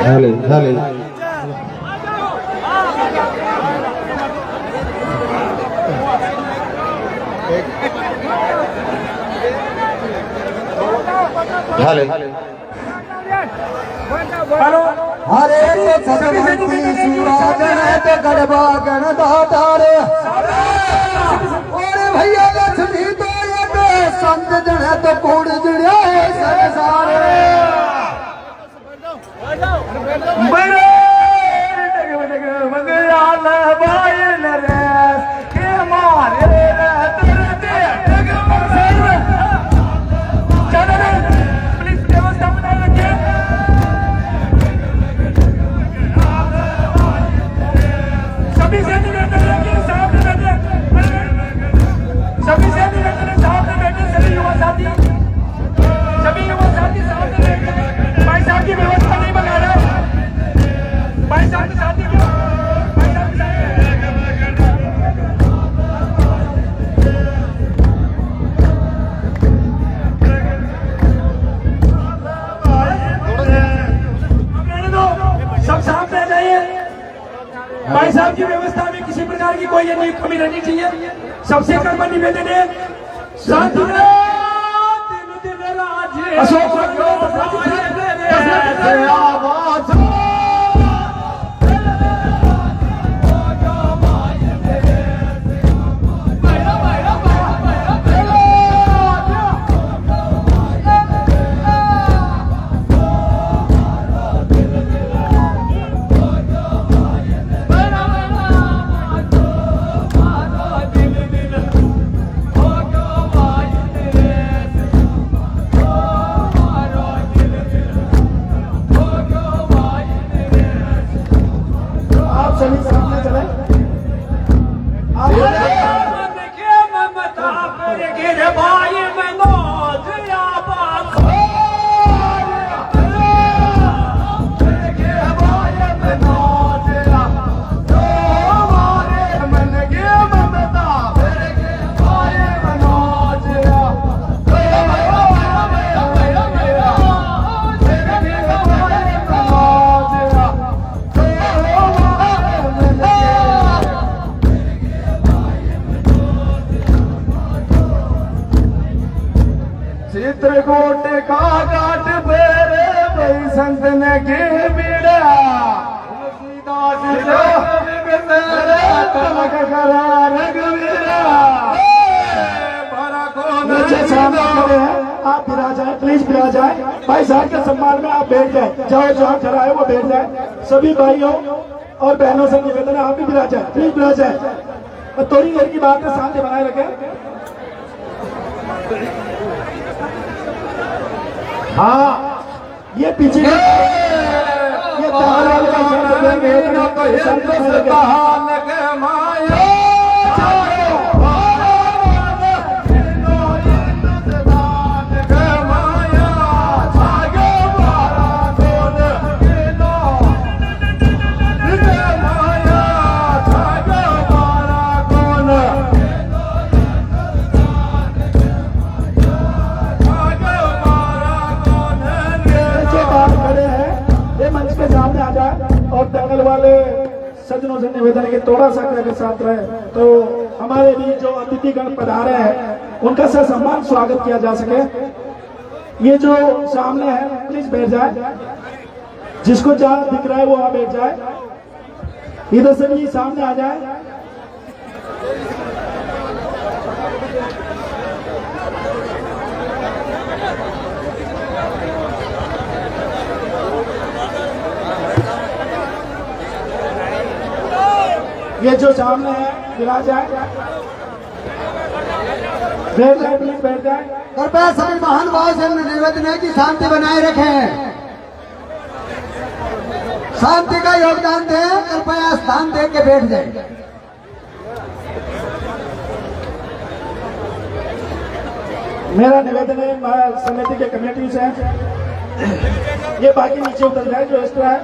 झाले झाले झाले हरे सदवंती सूरागण तो गढ़वा गण दातार और भैया लक्ष्मी तो एक संत जन तो कूड़ जुड़े संसार भाई साहब की व्यवस्था में किसी प्रकार की कोई नहीं कमी रहनी चाहिए। सबसे कर्म निवेदन है अशोक चित्रकूट का घाट पेरे भाई संत ने के बीड़ा आप बिरा जाए, प्लीज बिरा जाए। भाई साहब के सम्मान में आप बैठ जाए, जाओ जहाँ खड़ा है वो बैठ जाए। सभी भाइयों और बहनों से निवेदन है आप भी बिरा जाए, प्लीज बिरा जाए। और थोड़ी देर की बात है, शांति बनाए रखें। हाँ, ये पीछे ये और दंगल वाले सज्जनों से निवेदन है कि थोड़ा सा अगर साथ रहे तो हमारे भी जो अतिथिगण पधारे हैं उनका सम्मान स्वागत किया जा सके। ये जो सामने है प्लीज बैठ जाए, जिसको जहाँ दिख रहा है वो वहां बैठ जाए। इधर से भी सामने आ जाए। ये जो सामने है विराज जाए, बैठ जाए, प्लीज बैठ जाए। कृपया सभी महान भाव से निवेदन है कि शांति बनाए रखें, शांति का योगदान दें। कृपया स्थान दे के बैठ जाए। मेरा निवेदन है समिति के कमेटी से, ये बाकी नीचे उतर जाए जो एक्स्ट्रा है।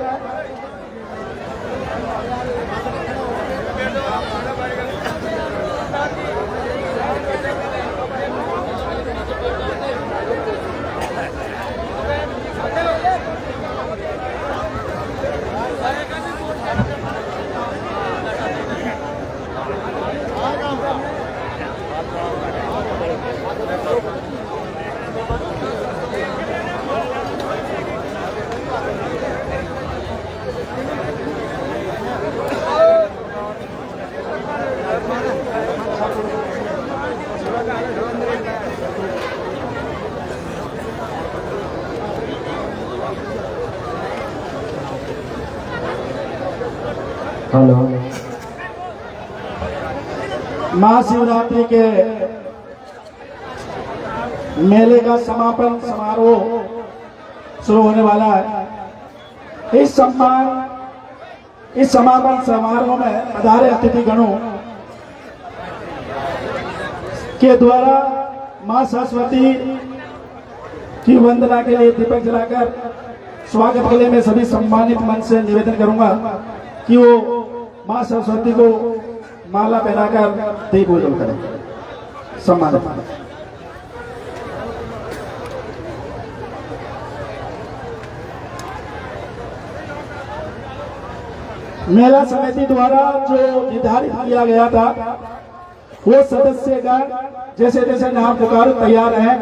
हेलो। महाशिवरात्रि के मेले का समापन समारोह शुरू होने वाला है। इस समापन समारोह में पधारे अतिथि गणों के द्वारा मां सरस्वती की वंदना के लिए दीपक जलाकर स्वागत के लिए मैं सभी सम्मानित मंच से निवेदन करूंगा कि वो मां सरस्वती को माला पहनाकर दीप पूजन करें। सम्मानित मेला समिति द्वारा जो निर्धारित किया गया था वो सदस्यगण जैसे जैसे नाम पुकार तैयार हैं।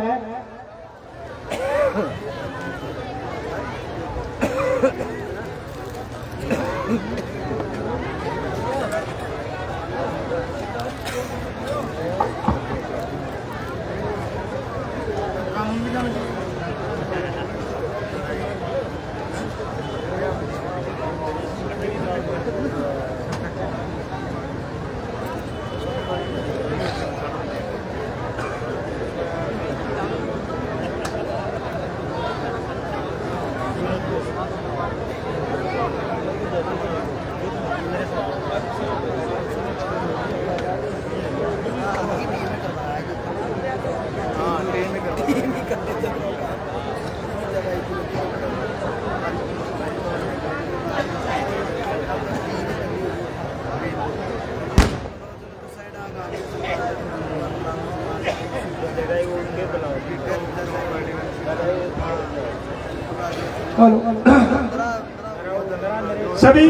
सभी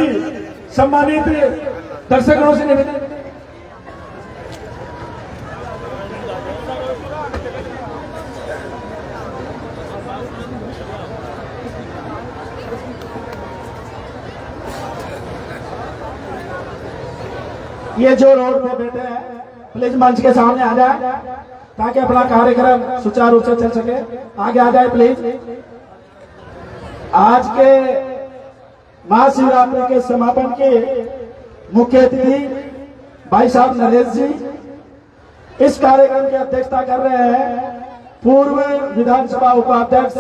सम्मानित दर्शकों से निवेदन ये जो रोड पे बैठे हैं प्लीज मंच के सामने आ जाए ताकि अपना कार्यक्रम सुचारू रूप से चल सके। आगे आ जाए प्लीज। आज के महाशिवरात्रि के समापन के मुख्य अतिथि भाई साहब नरेश जी इस कार्यक्रम की अध्यक्षता कर रहे हैं। पूर्व विधानसभा उपाध्यक्ष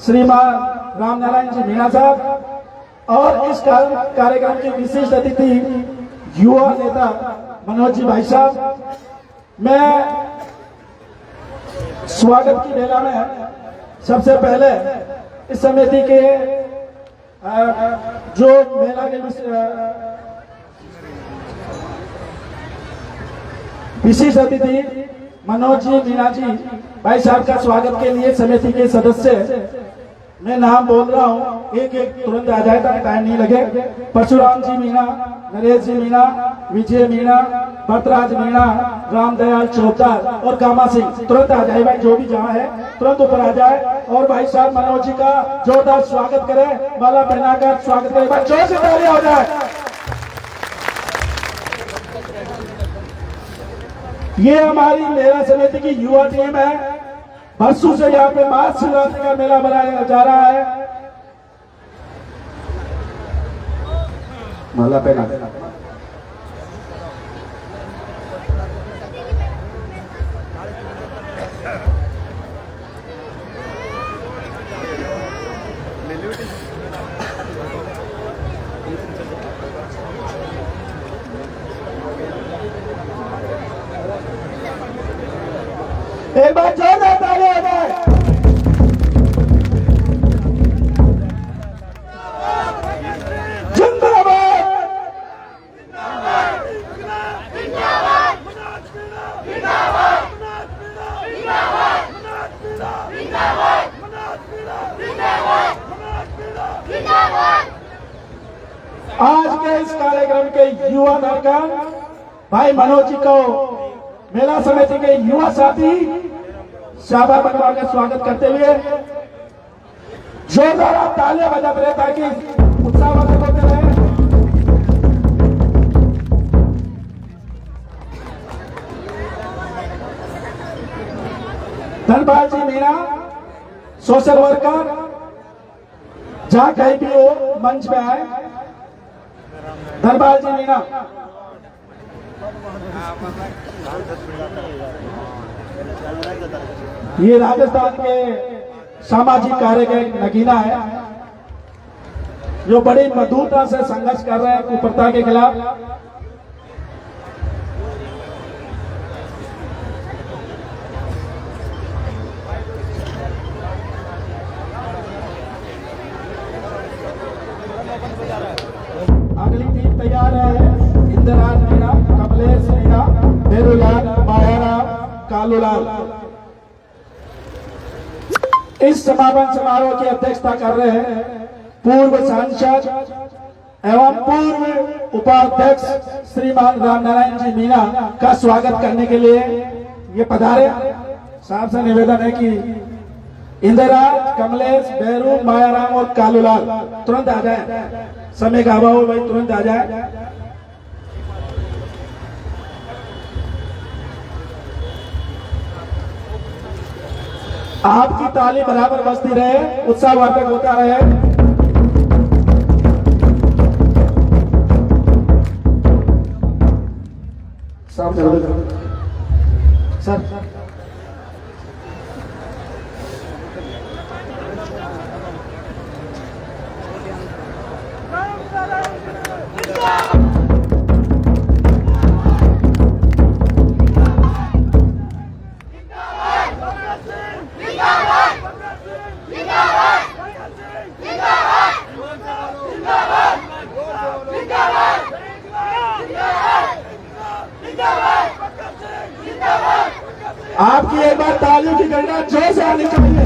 श्रीमान रामनारायण जी मीणा साहब और इस कार्यक्रम के विशिष्ट अतिथि युवा नेता मनोज जी भाई साहब। मैं स्वागत की बेला में सबसे पहले इस समिति के जो मेला के विशिष्ट अतिथि मनोज जी मीणा जी भाई साहब का स्वागत के लिए समिति के सदस्य मैं नाम बोल रहा हूँ, एक एक तुरंत आ जाए ताकि टाइम नहीं लगे। परशुराम जी मीणा, नरेश जी मीणा, विजय मीणा, भरतराज मीणा, रामदयाल चौधर और कामा सिंह। तुरंत आ जाए भाई, जो भी जहाँ है तुरंत ऊपर आ जाए और भाई साहब मनोज जी का जोरदार स्वागत करें, माला पहनाकर स्वागत करें। भाई जोर से तालियां हो जाए। ये हमारी मेला समिति की युवा टीम है। बरसों से यहाँ पे महाशिवरात्रि का मेला बनाया जा रहा है। माला पहना एक बार जोरदार तालियां हो जाए। जिंदाबाद आज के इस कार्यक्रम के युवा नायक भाई मनोज जी को मेला समिति के युवा साथी शाबा बनवा का स्वागत करते हुए जोरदार आप तालियां बजाते रहे ताकि उत्साहवर्धक होते रहे। धनपाल जी मीणा सोशल वर्कर, जहां कहीं भी हो मंच पे आए। धनपाल जी मीणा। ये राजस्थान के सामाजिक कार्य का एक नगीना है जो बड़ी मधुरता से संघर्ष कर रहे हैं कुप्रथा के खिलाफ। अगली टीम तैयार है। इंद्रराज मीणा, कमलेश मीणा, भेरूलाल, मायाराम, कालूलाल। इस समापन समारोह की अध्यक्षता कर रहे हैं पूर्व सांसद एवं पूर्व उपाध्यक्ष श्रीमान रामनारायण जी मीणा का स्वागत करने के लिए ये पधारे। साहब से निवेदन है कि इंद्रराज, कमलेश, बैरू, मायाराम और कालूलाल तुरंत आ जाए। समय का अभाव है भाई, तुरंत आ जाए। आपकी ताली बराबर बजती रहे, उत्साहवर्धक होता रहे। सर आपकी एक बार तालियों की गणना जोर से आनी चाहिए।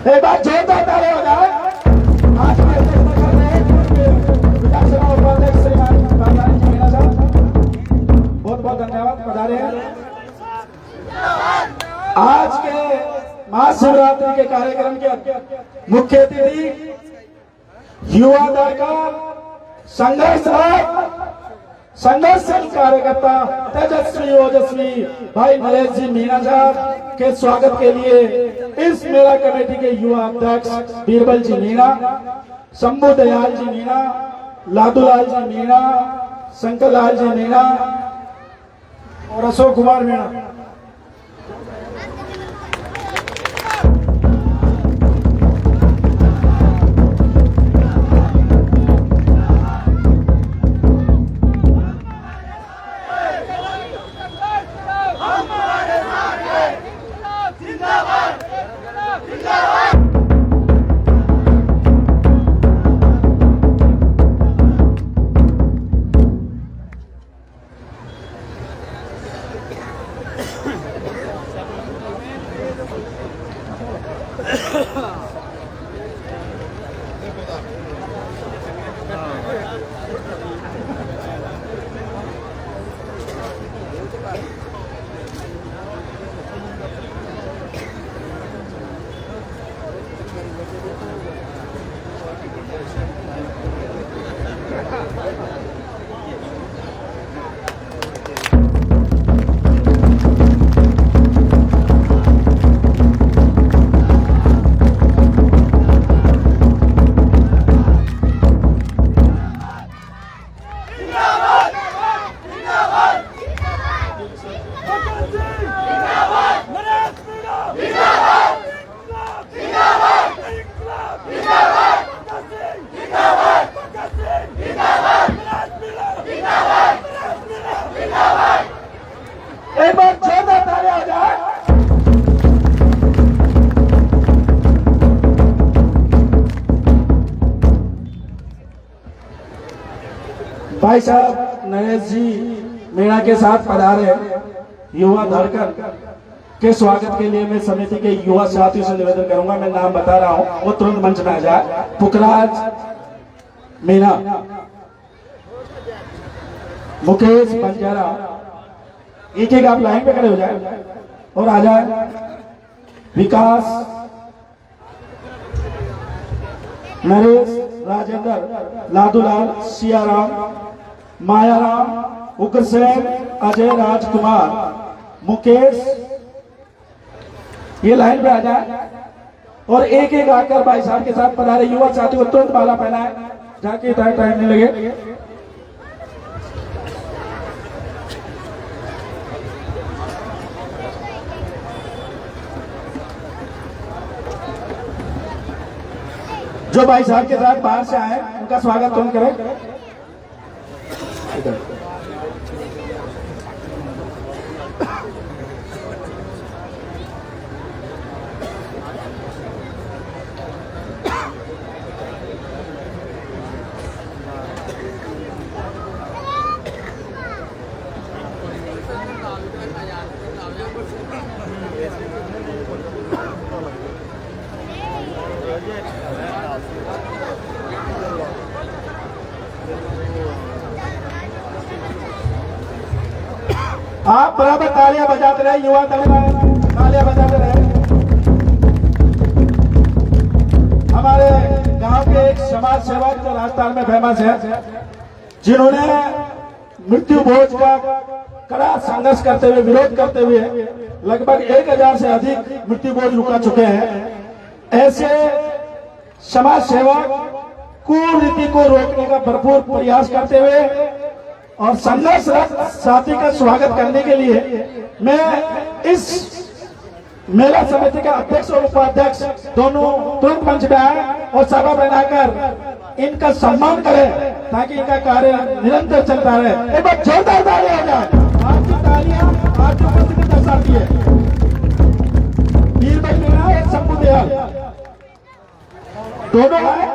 एक बार जोरदार ताली हो जाए। आज के विधानसभा उपाध्यक्ष श्रीमान रामनारायण जी मीणा साहब, बहुत बहुत धन्यवाद, पधारे हैं। आज के महाशिवरात्रि के कार्यक्रम के मुख्य अतिथि युवा दरकार संघर्षशील कार्यकर्ता तेजस्वी ओजस्वी भाई नरेश जी मीणा साहब के स्वागत के लिए इस मेला कमेटी के युवा अध्यक्ष बीरबल जी मीणा, शंभू दयाल जी मीणा, लादूलाल जी मीणा, शंकर लाल जी मीणा और अशोक कुमार मीणा। एक बार जोरदार ताली हो जाए। भाई साहब नरेश जी मीणा के साथ पधारे युवा धड़कन के स्वागत के लिए मैं समिति के युवा साथियों से निवेदन करूंगा, मैं नाम बता रहा हूं, वो तुरंत मंच में आ जाए। पुखराज मीणा, मुकेश बंजारा, एक एक आप लाइन पे खड़े हो जाए और आ जाए। विकास नरेश, राजेंद्र, लादूलाल, सियाराम, मायाराम, उग्रसेन, अजय राजकुमार, मुकेश, ये लाइन पे आ जाए और एक एक आकर भाई साहब के साथ पधारे युवा साथी को तुरंत माला पहनाए जाके टाइम नहीं लगे। जो भाई साहब के साथ बाहर से आए उनका स्वागत तुरंत करें। आप बराबर तालियां बजाते रहे, युवा तालियां बजाते रहे। हमारे गांव के एक समाज सेवक जो राजस्थान में फेमस है, जिन्होंने मृत्यु भोज का कड़ा संघर्ष करते हुए, विरोध करते हुए लगभग 1000 से अधिक मृत्यु भोज रुका चुके हैं। ऐसे समाज सेवक कुरीति को रोकने का भरपूर प्रयास करते हुए और संघर्षरत साथी का स्वागत करने के लिए मैं इस मेला समिति का अध्यक्ष और उपाध्यक्ष दोनों तुरंत मंच में आए और सभा बनाकर इनका सम्मान करें ताकि इनका कार्य निरंतर चलता रहे। एक बार जोरदार तालियां हो जाए। आपकी तालियां आपकी उपस्थिति दर्शाती है। वीर भाई मीणा और शंभू दयाल दोनों आए।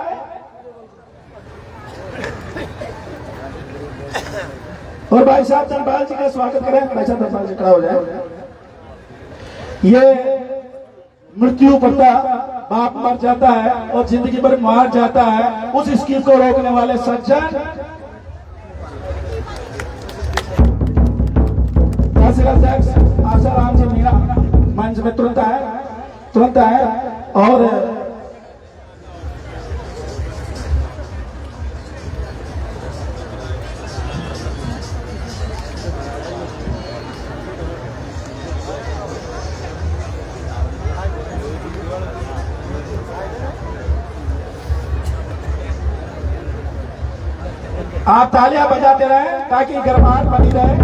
और भाई साहब धनपाल जी का स्वागत करें। भाई साहब धनपाल जी खड़ा हो जाए। ये मृत्यु पड़ता, बाप मर जाता है और जिंदगी भर मार जाता है, उस स्कीम को रोकने वाले सज्जन तहसील अध्यक्ष आसाराम जी मीणा मंच में तुरंत आए और आप तालियां बजाते रहें ताकि गर्माहट बनी रहे।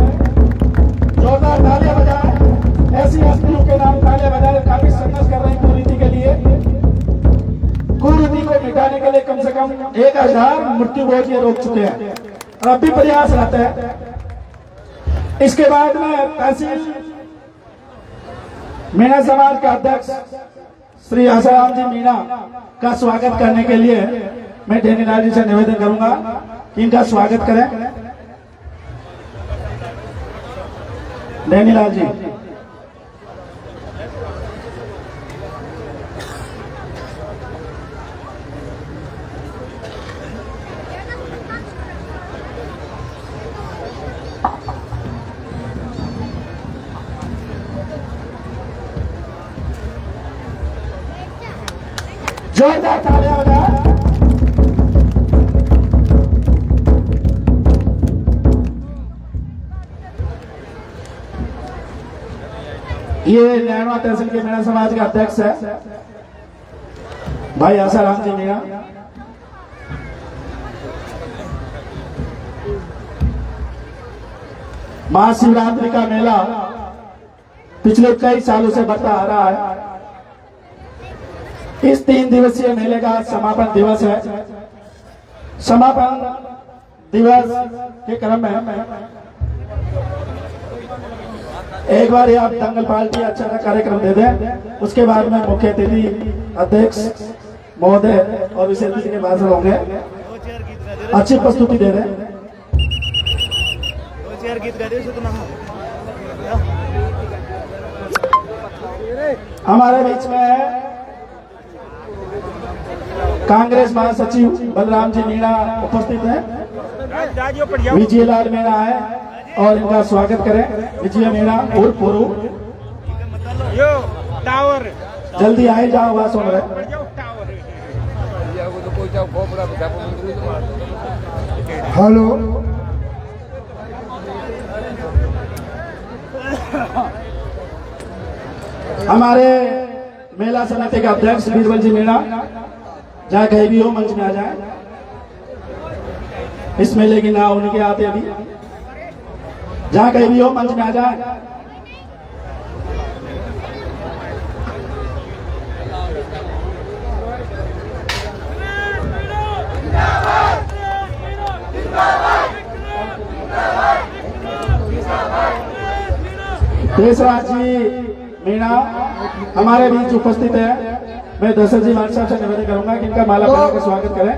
जोरदार तालियां बजाएं। ऐसी हस्तियों के नाम तालियां बजाएं, काफी संघर्ष कर रहे हैं कुरीति के लिए। कुरीति को मिटाने के लिए कम से कम 1000 मृत्यु भोज ये रोक चुके हैं और अब भी प्रयास रहते हैं। इसके बाद में तहसील मीणा समाज का अध्यक्ष श्री आसाराम जी मीणा का स्वागत करने के लिए मैं डेनीलाल जी से निवेदन करूंगा कि इनका स्वागत करें। डेनीलाल जी जोरदार तालियां बजाएं। ये नैनवा तहसील के मीणा समाज के अध्यक्ष है भाई आसाराम जी मीणा। महाशिवरात्रि का मेला पिछले कई सालों से बढ़ता आ रहा है। इस 3 दिवसीय मेले का समापन दिवस है। समापन दिवस के क्रम में एक बार आप दंगल पार्टी अच्छा सा कार्यक्रम दे दें। उसके बाद में मुख्य अतिथि अध्यक्ष महोदय और विशेष अतिथि के भाषण होंगे। अच्छी प्रस्तुति दे रहे हैं। हमारे बीच में है कांग्रेस महासचिव बलराम जी मीणा उपस्थित है। विजय लाल मीणा है और इनका स्वागत करें। विजय मीणा और पुरु जल्दी आए, जाओ आवाज सुन रहे। हेलो हमारे मेला समिति के अध्यक्ष बीरबल जी मीणा जहाँ कहीं भी हो मंच में आ जाए। इस मेले की ना उनके आते अभी, जहाँ कहीं भी हो मंच में आ जाए। देशराज जी मीणा हमारे बीच उपस्थित है। मैं दशरथ जी मान साहब से निवेदन करूंगा कि इनका माला पहना कर स्वागत करें।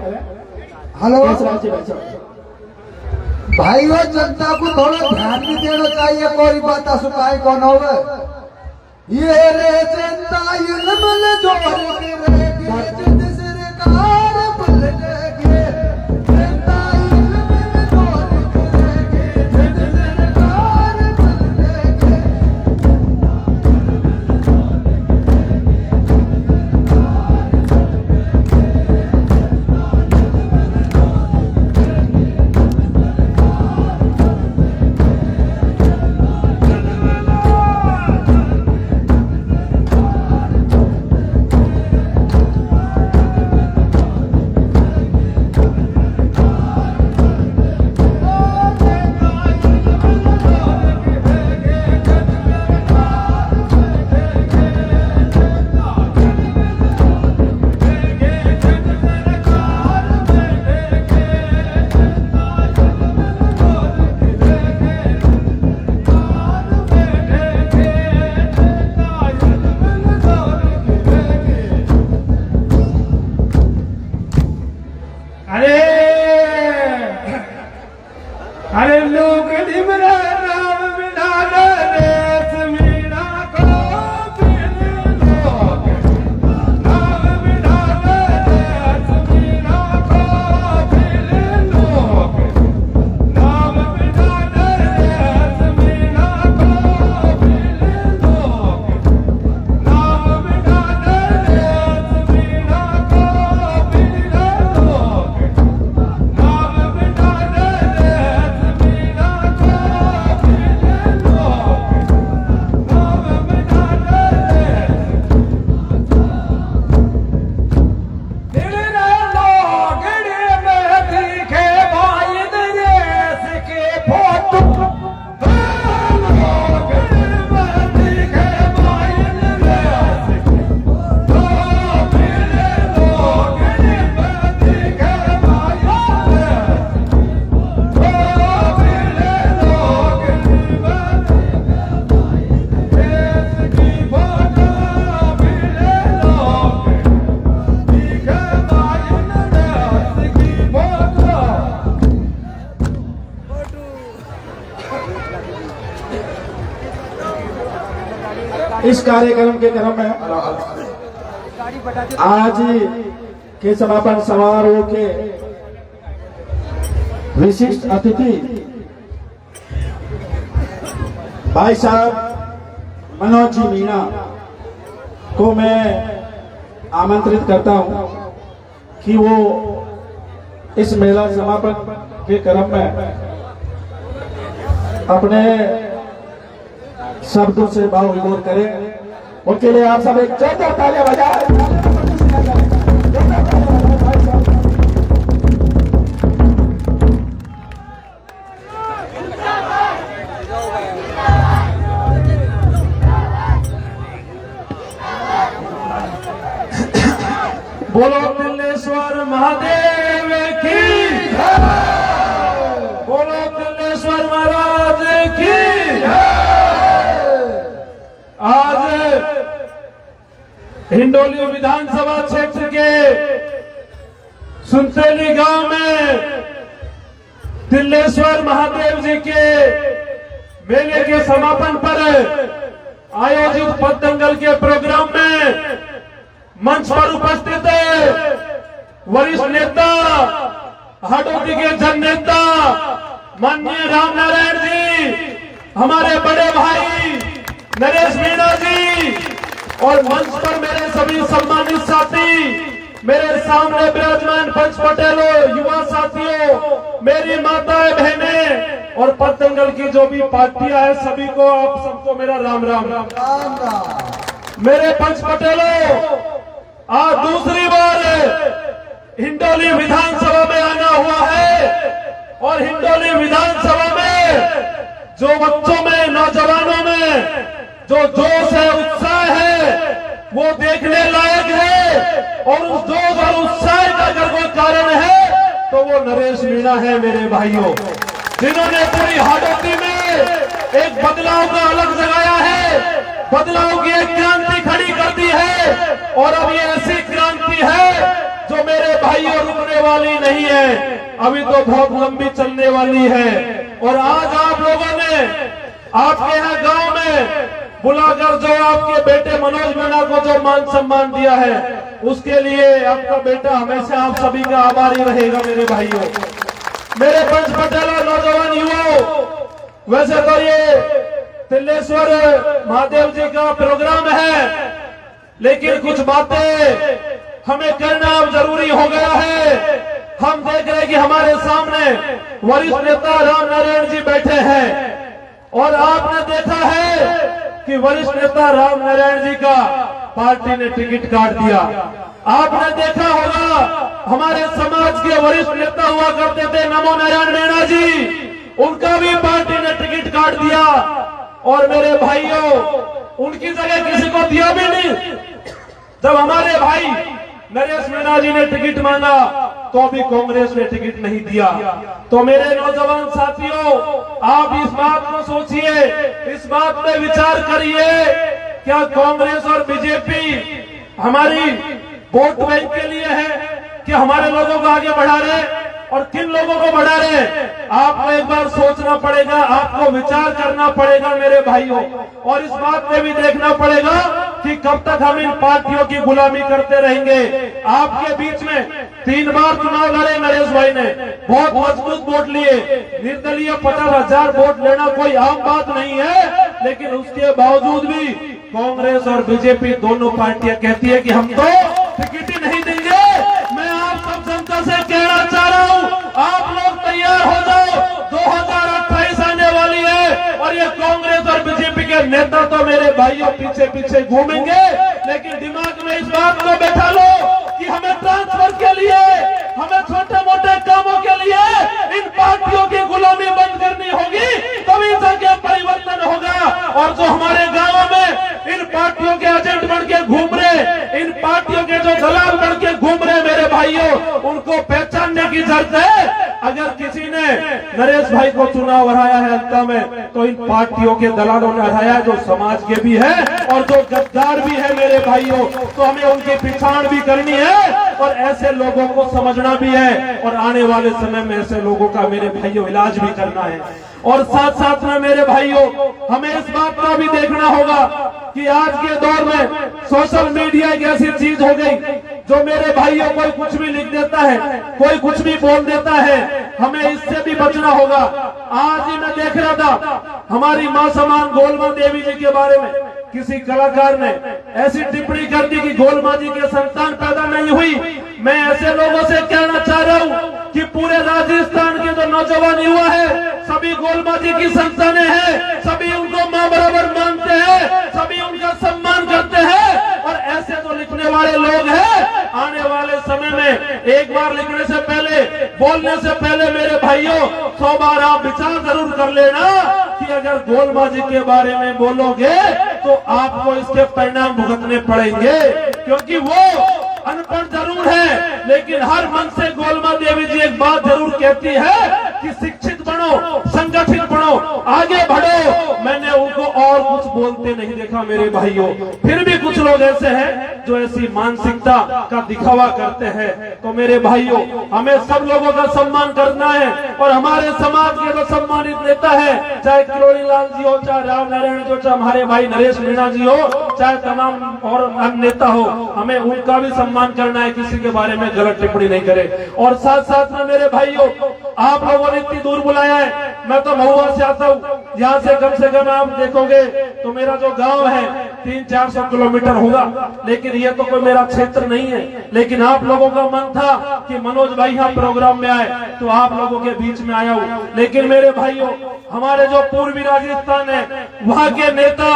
हेलो देशराज जी भाई साहब। भाइयों, जनता को थोड़ा ध्यान भी देना चाहिए। कोई बात सुनाई कौन हो ये रे जनता युलमल जोर के रे जिद सरकार पलटेगी। जनता युलमल जोर के रे जिद सरकार पलटेगी। अरे लोग निमरा नाम बिना देश मीणा को बिन लोग नाम बिना देश मीणा को बिन लोग नाम बिना देश मीणा को बिन लोग नाम बिना देश मीणा को बिन लोग नाम बिना इस कार्यक्रम के क्रम में आज के समापन समारोह के विशिष्ट अतिथि भाई साहब मनोज जी मीणा को मैं आमंत्रित करता हूं कि वो इस मेला समापन के क्रम में अपने शब्दों से भाव विभोर करें। उनके लिए आप सब एक जोरदार तालियां बजाएं। बोलो तिल्लेश्वर महादेव की जय। बोलो तिल्लेश्वर महाराज की जय। आज हिंडोली विधानसभा क्षेत्र के सुनसेली गांव में तिल्लेश्वर महादेव जी के मेले के समापन पर आयोजित पद दंगल के प्रोग्राम में मंच पर उपस्थित वरिष्ठ नेता हाडोटी के जन नेता माननीय राम नारायण जी, हमारे बड़े भाई नरेश मीणा जी और मंच पर मेरे सभी सम्मानित साथी मेरे सामने विराजमान पंच पटेलों, युवा साथियों, मेरी माताएं बहनें और पतंगल की जो भी पार्टियां हैं, सभी को आप सबको मेरा राम राम। राम राम। मेरे पंच पटेलों, आज दूसरी बार हिंडोली विधानसभा में आना हुआ है और हिंडोली विधानसभा में जो बच्चों में, नौजवानों में जो जोश है, उत्साह है, वो देखने लायक है। और उस जोश और उत्साह का अगर कोई कारण है तो वो नरेश मीणा है मेरे भाइयों, जिन्होंने पूरी हाड़ोती में एक बदलाव का अलग जगाया है, बदलाव की एक क्रांति खड़ी कर दी है। और अब ये ऐसी क्रांति है जो मेरे भाइयों रुकने वाली नहीं है, अभी तो बहुत लंबी चलने वाली है। और आज आप लोगों ने आपके यहाँ गांव में बुलाकर जो आपके बेटे मनोज मीणा को जो मान सम्मान दिया है, उसके लिए आपका बेटा हमेशा आप सभी का आभारी रहेगा मेरे भाइयों। मेरे पंच पटेला नौजवान युवाओं, वैसे तो ये तिल्लेश्वर महादेव जी का प्रोग्राम है, लेकिन कुछ बातें हमें करना अब जरूरी हो गया है। हम देख रहे हैं कि हमारे सामने वरिष्ठ नेता राम नारायण जी बैठे हैं और आपने देखा है कि वरिष्ठ नेता राम नारायण जी का पार्टी ने टिकट काट दिया। आपने देखा होगा हमारे समाज के वरिष्ठ नेता हुआ करते थे नमो नारायण मीणा जी, उनका भी पार्टी ने टिकट काट दिया। और मेरे भाइयों, उनकी जगह किसी को दिया भी नहीं। जब हमारे भाई नरेश मीणा जी ने टिकट मांगा तो भी कांग्रेस ने टिकट नहीं दिया। तो मेरे नौजवान साथियों, आप इस बात को सोचिए, इस बात पे विचार करिए, क्या कांग्रेस और बीजेपी हमारी वोट बैंक के लिए है कि हमारे लोगों को आगे बढ़ा रहे और किन लोगों को बढ़ा रहे हैं? आपको एक बार सोचना पड़ेगा, आपको विचार करना पड़ेगा मेरे भाइयों। और इस बात पे भी देखना पड़ेगा कि कब तक हम इन पार्टियों की गुलामी करते रहेंगे। आपके बीच में 3 बार चुनाव लड़े नरेश भाई ने, बहुत मजबूत वोट लिए। निर्दलीय 50,000 वोट लेना कोई आम बात नहीं है, लेकिन उसके बावजूद भी कांग्रेस और बीजेपी दोनों पार्टियां कहती है कि हम तो टिकट ही नहीं देंगे। मैं आप सब जनता से कहना चाह रहा हूं, आप लोग तैयार हो जाओ, 2028 आने वाली है और ये कांग्रेस और बीजेपी के नेता तो मेरे भाइयों पीछे पीछे घूमेंगे। लेकिन दिमाग में इस बात को बैठा लो कि हमें ट्रांसफर के लिए, हमें छोटे मोटे कामों के लिए इन पार्टियों की गुलामी बंद करनी होगी, तभी जाके परिवर्तन होगा। और जो हमारे गांवों में इन पार्टियों के एजेंट बन के घूम रहे, इन पार्टियों के जो दलाल बन के घूम रहे मेरे भाइयों, उनको पहचानने की जरूरत है। अगर किसी ने नरेश भाई को चुनाव हराया है अंत में, तो इन पार्टियों के दलालों ने हराया, जो समाज के भी है और जो गद्दार भी है मेरे भाइयों। तो हमें उनकी पहचान भी करनी है और ऐसे लोगों को समझना भी है, और आने वाले समय में ऐसे लोगों का मेरे भाइयों इलाज भी करना है। और साथ साथ में मेरे भाइयों, हमें इस बात का भी देखना होगा कि आज के दौर में सोशल मीडिया एक ऐसी चीज हो गई जो मेरे भाइयों कोई कुछ भी लिख देता है, कोई कुछ भी बोल देता है। हमें इससे भी बचना होगा। आज ही मैं देख रहा था हमारी मां समान गोलमा देवी जी के बारे में किसी कलाकार ने ऐसी टिप्पणी कर दी कि गोलमा जी के संतान पैदा नहीं हुई। मैं ऐसे लोगों से कहना चाह रहा हूं कि पूरे राजस्थान के जो नौजवान युवा है, सभी गोलमा जी की संतानें हैं, सभी उनको मां बराबर मानते हैं, सभी उनका सम्मान करते हैं। और ऐसे जो लिखने वाले लोग हैं, आने वाले समय में एक बार लिखने से पहले, बोलने से पहले मेरे भाइयों 100 बार आप विचार जरूर कर लेना कि अगर गोलमा जी के बारे में बोलोगे तो आपको इसके परिणाम भुगतने पड़ेंगे। क्योंकि वो अनपढ़ जरूर है, लेकिन हर मन से गोलमा देवी जी एक बात जरूर कहती है कि शिक्षित बनो, संगठित बनो, आगे बढ़ो। मैंने उनको और कुछ बोलते नहीं देखा मेरे भाइयों। फिर भी कुछ लोग ऐसे हैं जो ऐसी मानसिकता का दिखावा करते हैं। तो मेरे भाइयों, हमें सब लोगों का सम्मान करना है। और हमारे समाज के जो सम्मानित नेता है, चाहे किरोड़ी लाल जी हो, चाहे राम नारायण जी हो, चाहे हमारे भाई नरेश मीणा जी हो, चाहे तमाम और अन्य नेता हो, हमें उनका भी सम्मान करना है, किसी के बारे में गलत टिप्पणी नहीं करे। और साथ साथ में मेरे भाइयों, आप लोगों ने इतनी दूर बुलाया है, मैं तो महुआ से आता हूँ। यहाँ से कम आप देखोगे तो मेरा जो गांव है 300-400 किलोमीटर होगा, लेकिन ये तो कोई मेरा क्षेत्र नहीं है। लेकिन आप लोगों का मन था कि मनोज भाई यहाँ प्रोग्राम में आए, तो आप लोगों के बीच में आया हूँ। लेकिन मेरे भाइयों, हमारे जो पूर्वी राजस्थान है, वहाँ के नेता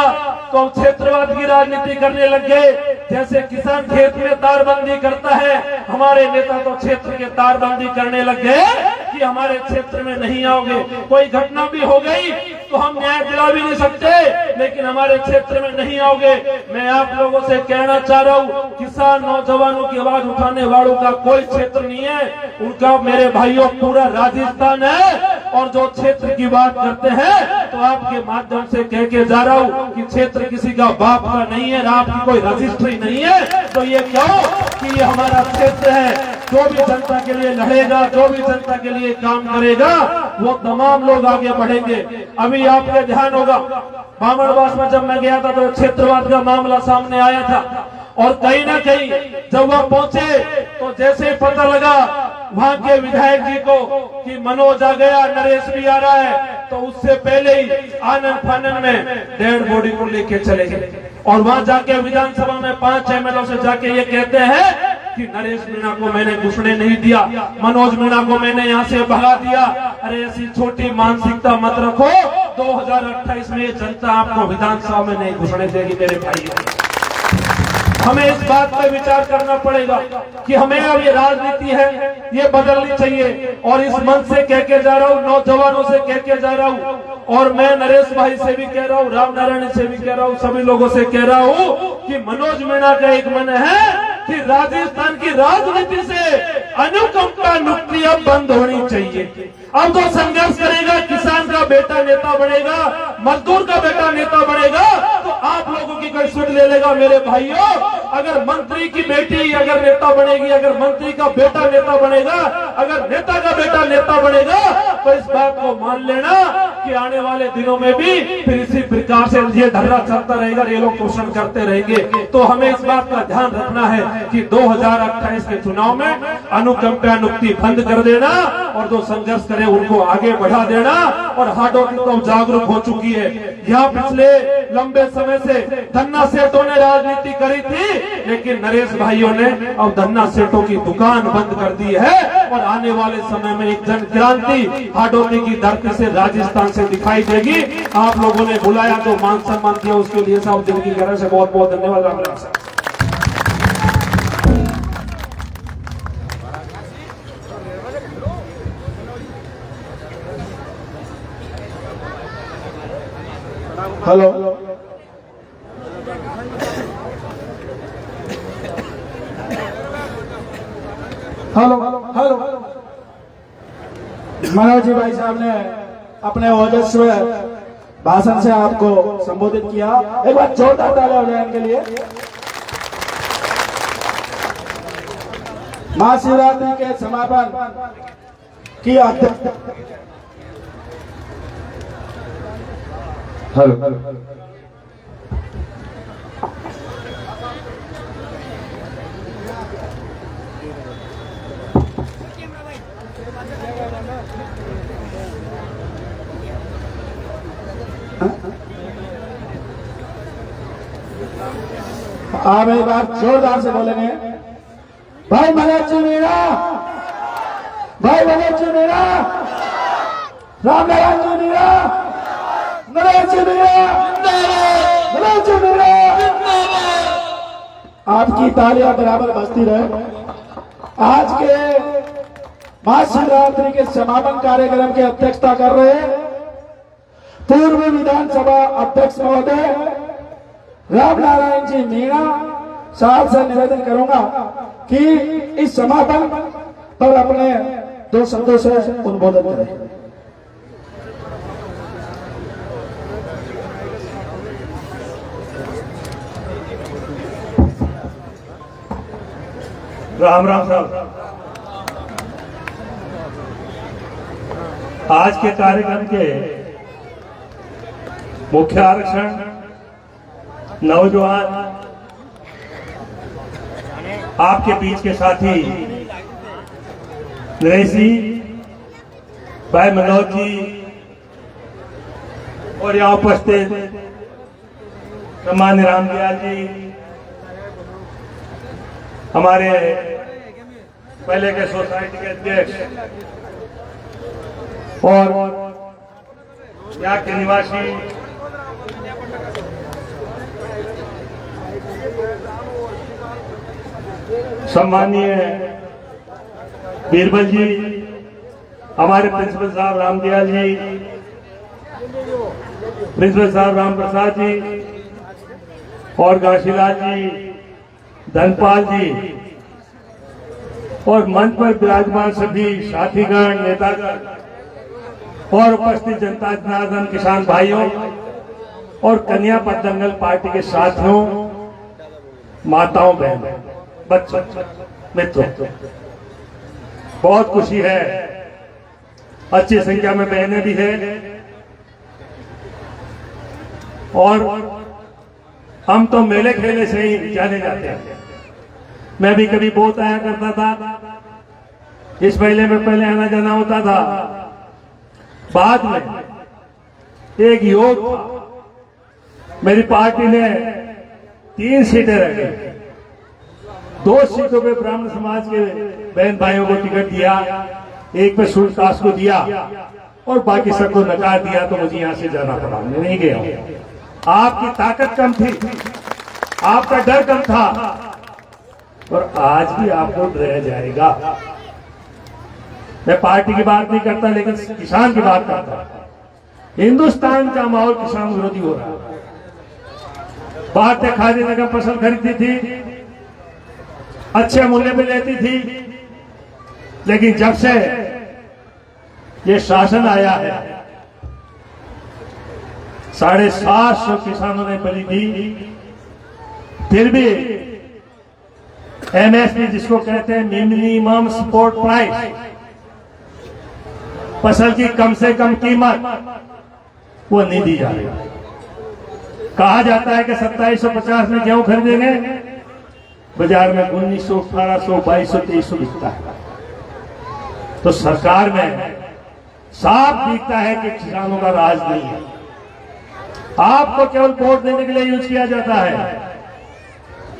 तो क्षेत्रवाद की राजनीति करने लग गए। जैसे किसान खेत में तारबंदी करता है, हमारे नेता तो क्षेत्र के तारबंदी करने लग गए कि हमारे क्षेत्र में नहीं आओगे। कोई घटना भी हो गई तो हम न्याय दिला भी नहीं सकते, लेकिन हमारे क्षेत्र में नहीं आओगे। मैं आप लोगों से कहना चाह रहा हूँ, किसान नौजवानों की आवाज उठाने वालों का कोई क्षेत्र नहीं है, उनका मेरे भाइयों पूरा राजस्थान है। और जो क्षेत्र की बात करते हैं, तो आपके माध्यम से कह के जा रहा हूँ कि क्षेत्र किसी का बाप का नहीं है, आपकी कोई रजिस्ट्री नहीं है। तो ये क्यों कि ये हमारा क्षेत्र है। जो भी जनता के लिए लड़ेगा, जो भी जनता के लिए काम करेगा, वो तमाम लोग आगे बढ़ेंगे। अभी आपके ध्यान होगा, बामणवास में जब मैं गया था तो क्षेत्रवाद का मामला सामने आया था, और कहीं ना कहीं जब वह पहुंचे तो जैसे पता लगा वहां के विधायक जी को कि मनोज आ गया, नरेश भी आ रहा है, तो उससे पहले ही आनंद फानन में डेड बॉडी को लेके चले गए। और वहां जाके विधानसभा में 5 एमएलए से जाके ये कहते हैं कि नरेश मीणा को मैंने घुसने नहीं दिया, मनोज मीणा को मैंने यहाँ से भगा दिया। अरे ऐसी छोटी मानसिकता मत रखो, 2028 में जनता आपको विधानसभा में नहीं घुसने देगी मेरे भाई। हमें इस बात पर विचार करना पड़ेगा कि हमें अब ये राजनीति है, ये बदलनी चाहिए। और इस मन से कह के जा रहा हूँ, नौजवानों से कह के जा रहा हूँ, और मैं नरेश भाई से भी कह रहा हूँ, राम नारायण से भी कह रहा हूँ, सभी लोगों से कह रहा हूँ कि मनोज मीणा का एक मन है कि राजस्थान की राजनीति से अनुकंपा नुक्ति अब बंद होनी चाहिए। अब तो संघर्ष करेगा, किसान का बेटा नेता बनेगा, मजदूर का बेटा नेता बनेगा, तो आप लोगों की कोई सुध ले लेगा मेरे भाइयों। अगर मंत्री की बेटी अगर नेता बनेगी, अगर मंत्री का बेटा नेता बनेगा, अगर नेता का बेटा नेता बनेगा, तो इस बात को मान लेना कि आने वाले दिनों में भी फिर इसी प्रकार से ये धर्रा चलता रहेगा, ये लोग शोषण करते रहेंगे। तो हमें इस बात का ध्यान रखना है कि 2028 के चुनाव में अनुकंपा नुक्ति बंद कर देना, और जो संघर्ष करे उनको आगे बढ़ा देना। और हाडोटी तो जागरूक हो चुकी है। यहाँ पिछले लंबे समय से धन्ना सेठों ने राजनीति करी थी, लेकिन नरेश भाइयों ने अब धन्ना सेठों की दुकान बंद कर दी है। और आने वाले समय में एक जन क्रांति हाडोटी की धरती से, राजस्थान से दिखाई देगी। आप लोगों ने बुलाया तो मान सम्मान किया, उसके लिए सब दिल की गहराई से बहुत बहुत धन्यवाद। राम राम साहब। Hello, hello, hello. Manoj ji भाई साहब ने अपने ओजस्वी भाषण से आपको संबोधित किया। एक बार जोरदार तालियां हो जाए इनके लिए। महाशिवरात्रि के समापन की हेलो, आप एक बार जोरदार से बोलेंगे, भाई मनोज जी मीणा, भाई मनोज जी मीणा, राम नारायण जी मीणा, नरेश जी मीणा, मनोज जी मीणा। आपकी तालियां बराबर बजती रहे। आज के महाशिवरात्रि के समापन कार्यक्रम की अध्यक्षता कर रहे पूर्व विधानसभा अध्यक्ष महोदय राम नारायण जी मीणा साहब से निवेदन करूंगा कि इस समापन पर अपने 2 शब्दों से उद्बोधन करें। राम राम साहब। आज के कार्यक्रम के मुख्य आकर्षण नौजवान, आपके बीच के साथी नरेश जी, भाई मनोज जी, और यहाँ उपस्थित सम्मान्य रामदयाल जी, हमारे पहले के सोसाइटी के अध्यक्ष और यहाँ के निवासी सम्मानीय बीरबल जी, हमारे प्रिंसिपल साहब रामदयाल जी, प्रिंसिपल साहब राम प्रसाद जी और घासीलाल जी, धनपाल जी और मंच पर विराजमान सभी साथीगण, नेतागण और उपस्थित जनता जनार्दन, किसान भाइयों और कन्या पतंगल पार्टी के साथियों, माताओं, बहनों, बच्चों, मित्रों, बहुत खुशी है। अच्छी संख्या में बहनें भी है और हम तो मेले खेले से ही जाने जाते हैं। मैं भी कभी बहुत आया करता था, इस मेले में पहले आना जाना होता था। बाद में एक योग था, मेरी पार्टी ने 3 सीटें रखी, 2 सीटों पे ब्राह्मण समाज के बहन भाइयों को टिकट दिया, एक पे सूरदास को दिया और बाकी सबको नकार दिया, तो मुझे यहां से जाना पड़ा, मैं नहीं गया। आपकी ताकत कम थी, आपका डर कम था और आज भी आपको रह जाएगा। मैं पार्टी की बात नहीं करता, लेकिन किसान की बात करता। हिंदुस्तान का माहौल किसान विरोधी हो रहा है। भारतीय खाद्य निगम फसल खरीदती थी, अच्छे मूल्य पे लेती थी, लेकिन जब से ये शासन आया है 750 किसानों ने बलि दी, फिर भी एमएसपी जिसको कहते हैं मिनिमम सपोर्ट प्राइस, फसल की कम से कम कीमत, वो नहीं दी जा रही। कहा जाता है कि 2750 में गेहूं खरीदेंगे, बाजार में 1900, 1800, 2200, 2300 बिकता है। तो सरकार में साफ दिखता है कि किसानों का राज नहीं है। आपको केवल वोट देने के लिए यूज किया जाता है।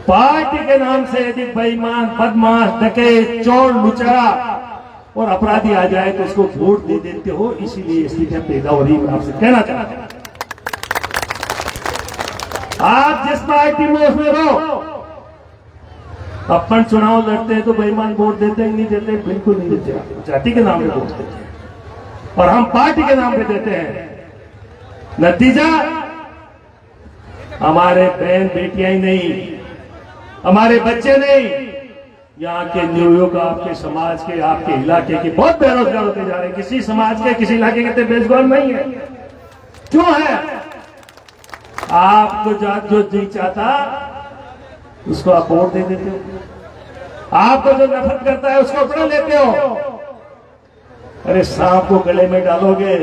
पार्टी के नाम से यदि बेईमान, बदमाश, डकैत, चोर, लुचारा और अपराधी आ जाए तो उसको वोट दे देते हो, इसीलिए स्थितियां पैदा हो रही है। आपसे कहना चाहते हैं, आप जिस पार्टी में उसमें रहो, अपन चुनाव लड़ते हैं तो बेईमान वोट देते हैं, नहीं देते, बिल्कुल नहीं देते। जाति के नाम पे वोट देते हैं और हम पार्टी के नाम पे देते हैं। नतीजा, हमारे बहन बेटियां ही नहीं, हमारे बच्चे नहीं, यहाँ के न्यूयॉर्क, आपके समाज के, आपके इलाके के बहुत बेरोजगार होते जा रहे हैं। किसी समाज के, किसी इलाके के बेरोजगार नहीं है। क्यों है? आपको जो जी चाहता उसको आप वोट दे देते हो। आपको जो नफरत करता है उसको अपना लेते हो। अरे सांप को गले में डालोगे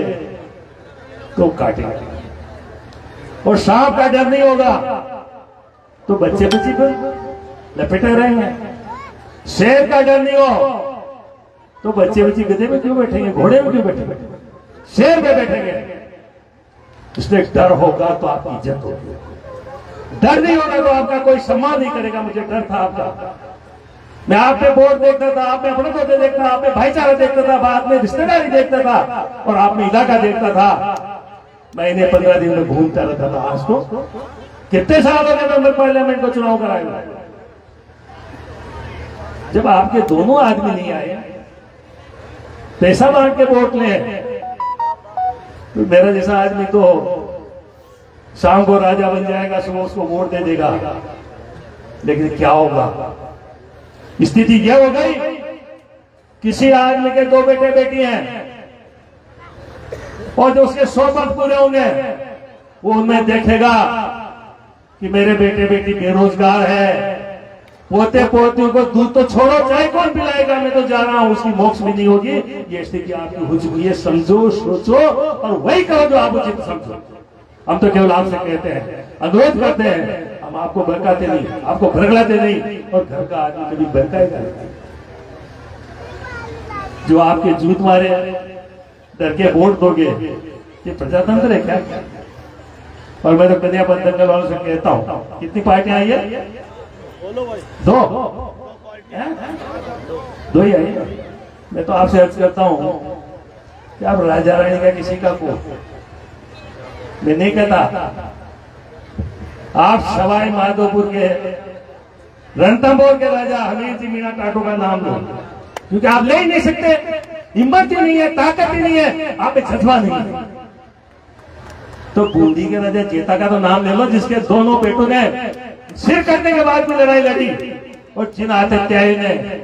तो काटेगा, और सांप का डर नहीं होगा तो बच्चे बच्ची पर लपेटे रहेंगे। शेर का डर नहीं हो तो बच्चे बच्ची गधे में क्यों बैठेंगे, घोड़े में क्यों बैठेंगे, शेर में बैठेंगे। इसलिए डर होगा तो आपकी इज्जत होगी, डर नहीं होगा तो आपका कोई सम्मान नहीं करेगा। मुझे डर था आपका, मैं आप पे वोट देखता था, आप में अपने को देखता था, आप में भाईचारा देखता था, आप में रिश्तेदारी देखता था और आप में इलाका देखता था। महीने 15 दिन में घूमता रहता था। आज तो कितने साल हो गए मेंबर पार्लियामेंट को चुनाव कराएगा। जब आपके दोनों आदमी नहीं आए, पैसा बांट के वोट ले, तो मेरा जैसा आदमी तो शाम को राजा बन जाएगा, सुबह उसको वोट दे देगा। लेकिन क्या होगा, स्थिति यह हो गई, किसी आदमी के 2 बेटे बेटी हैं और जो उसके 100 वर्ष पूरे होंगे वो उनमें देखेगा कि मेरे बेटे बेटी बेरोजगार है, पोते पोतियों को दूध तो छोड़ो, चाय कौन पिलाएगा, मैं तो जा रहा हूं, उसकी मोक्ष भी नहीं होगी। ये स्थिति आपकी हो चुकी है। समझो, सोचो और वही करो जो आप उचित समझो। हम तो केवल आपसे कहते हैं, अनुरोध करते हैं, हम आपको बहकाते नहीं, आपको भड़काते नहीं, और घर का आदमी कभी बहकाएगा। जो आपके जूत मारे डर के वोट दोगे, ये प्रजातंत्र है क्या? और मैं तो कन्या दंगल वालों से कहता हूँ, कितनी पार्टियां आई है? दो हैं? दो ही आई है। मैं तो आपसे अर्ज करता हूँ कि आप राजा रानी का किसी का को मैं नहीं कहता, आप सवाई माधोपुर के रणथंभौर के राजा हमीर जी मीणा टाटो का नाम लो, क्योंकि आप ले ही नहीं सकते, हिम्मत ही नहीं है, ताकत ही नहीं है, आप में जज्बा नहीं है। तो बूंदी के राजा चेता का तो नाम ले लो, जिसके दोनों बेटों ने सिर कटने के बाद भी लड़ाई लड़ी, और जिन आतिथ्यायी ने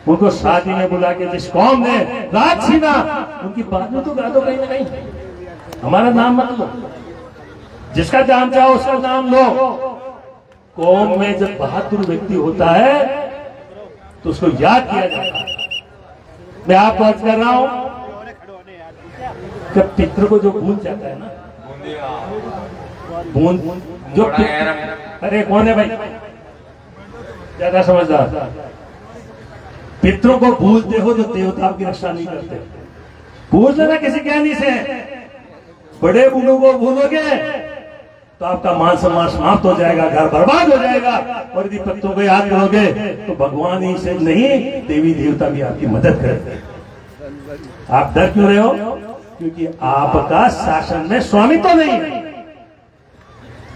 उनको शादी में बुला के जिस कौम ने राज छीना, उनकी बात में तो गा दो कहीं ना कहीं, हमारा नाम मत लो, जिसका नाम चाहो उसका नाम लो। कौम में जब बहादुर व्यक्ति होता है तो उसको याद किया जाता है। मैं आपको अर्ज कर रहा हूं कि पितृ को जो भूल जाता है ना, बूंद जो अरे कौन है भाई ज्यादा समझदार, पितरों को भूलते हो जो देवता आपकी रक्षा नहीं करते। भूल लेना किसी ज्ञानी से, बड़े बूढ़ों को भूलोगे तो आपका मान सम्मान समाप्त हो जाएगा, घर बर्बाद हो जाएगा। और यदि पत्तों को याद करोगे तो भगवान ही से नहीं, देवी देवता भी आपकी मदद करेंगे। आप डर क्यों रहे हो? क्योंकि आपका शासन में स्वामित्व नहीं है,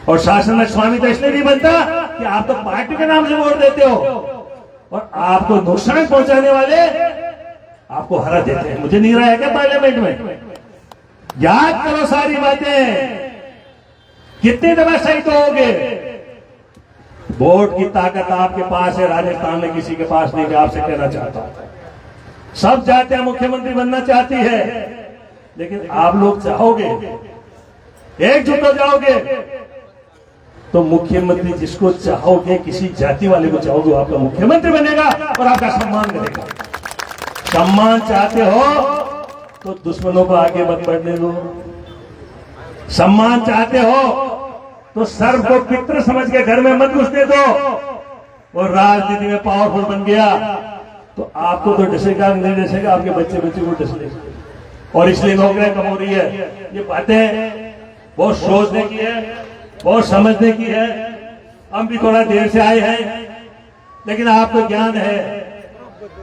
और शासन में स्वामित्व इसलिए नहीं बनता कि आप तो पार्टी के नाम से वोट देते हो, और आपको नुकसान पहुंचाने वाले आपको हरा देते हैं। मुझे नहीं रहा है क्या पार्लियामेंट में? याद करो सारी बातें, कितनी दफा शहीद होगे। वोट की ताकत आपके पास है, राजस्थान में किसी के पास नहीं। मैं आपसे कहना चाहता हूं, सब जाते हैं मुख्यमंत्री बनना चाहती है, लेकिन आप लोग चाहोगे, एकजुट हो जाओगे तो मुख्यमंत्री जिसको चाहोगे, किसी जाति वाले को चाहोगे, आपका मुख्यमंत्री बनेगा और आपका सम्मान करेगा। सम्मान चाहते हो तो दुश्मनों को आगे मत बढ़ने दो। सम्मान चाहते हो तो सर्व को पितृ समझ के घर में मत घुसने दो। और राजनीति में पावरफुल बन गया तो आपको तो डसेगा नहीं डसेगा, आपके बच्चे को डसेगा। और इसलिए नौकरियां कम हो रही है। ये बातें बहुत सोचने की है, बहुत समझने की है। हम भी थोड़ा देर से आए हैं, लेकिन आपको ज्ञान है।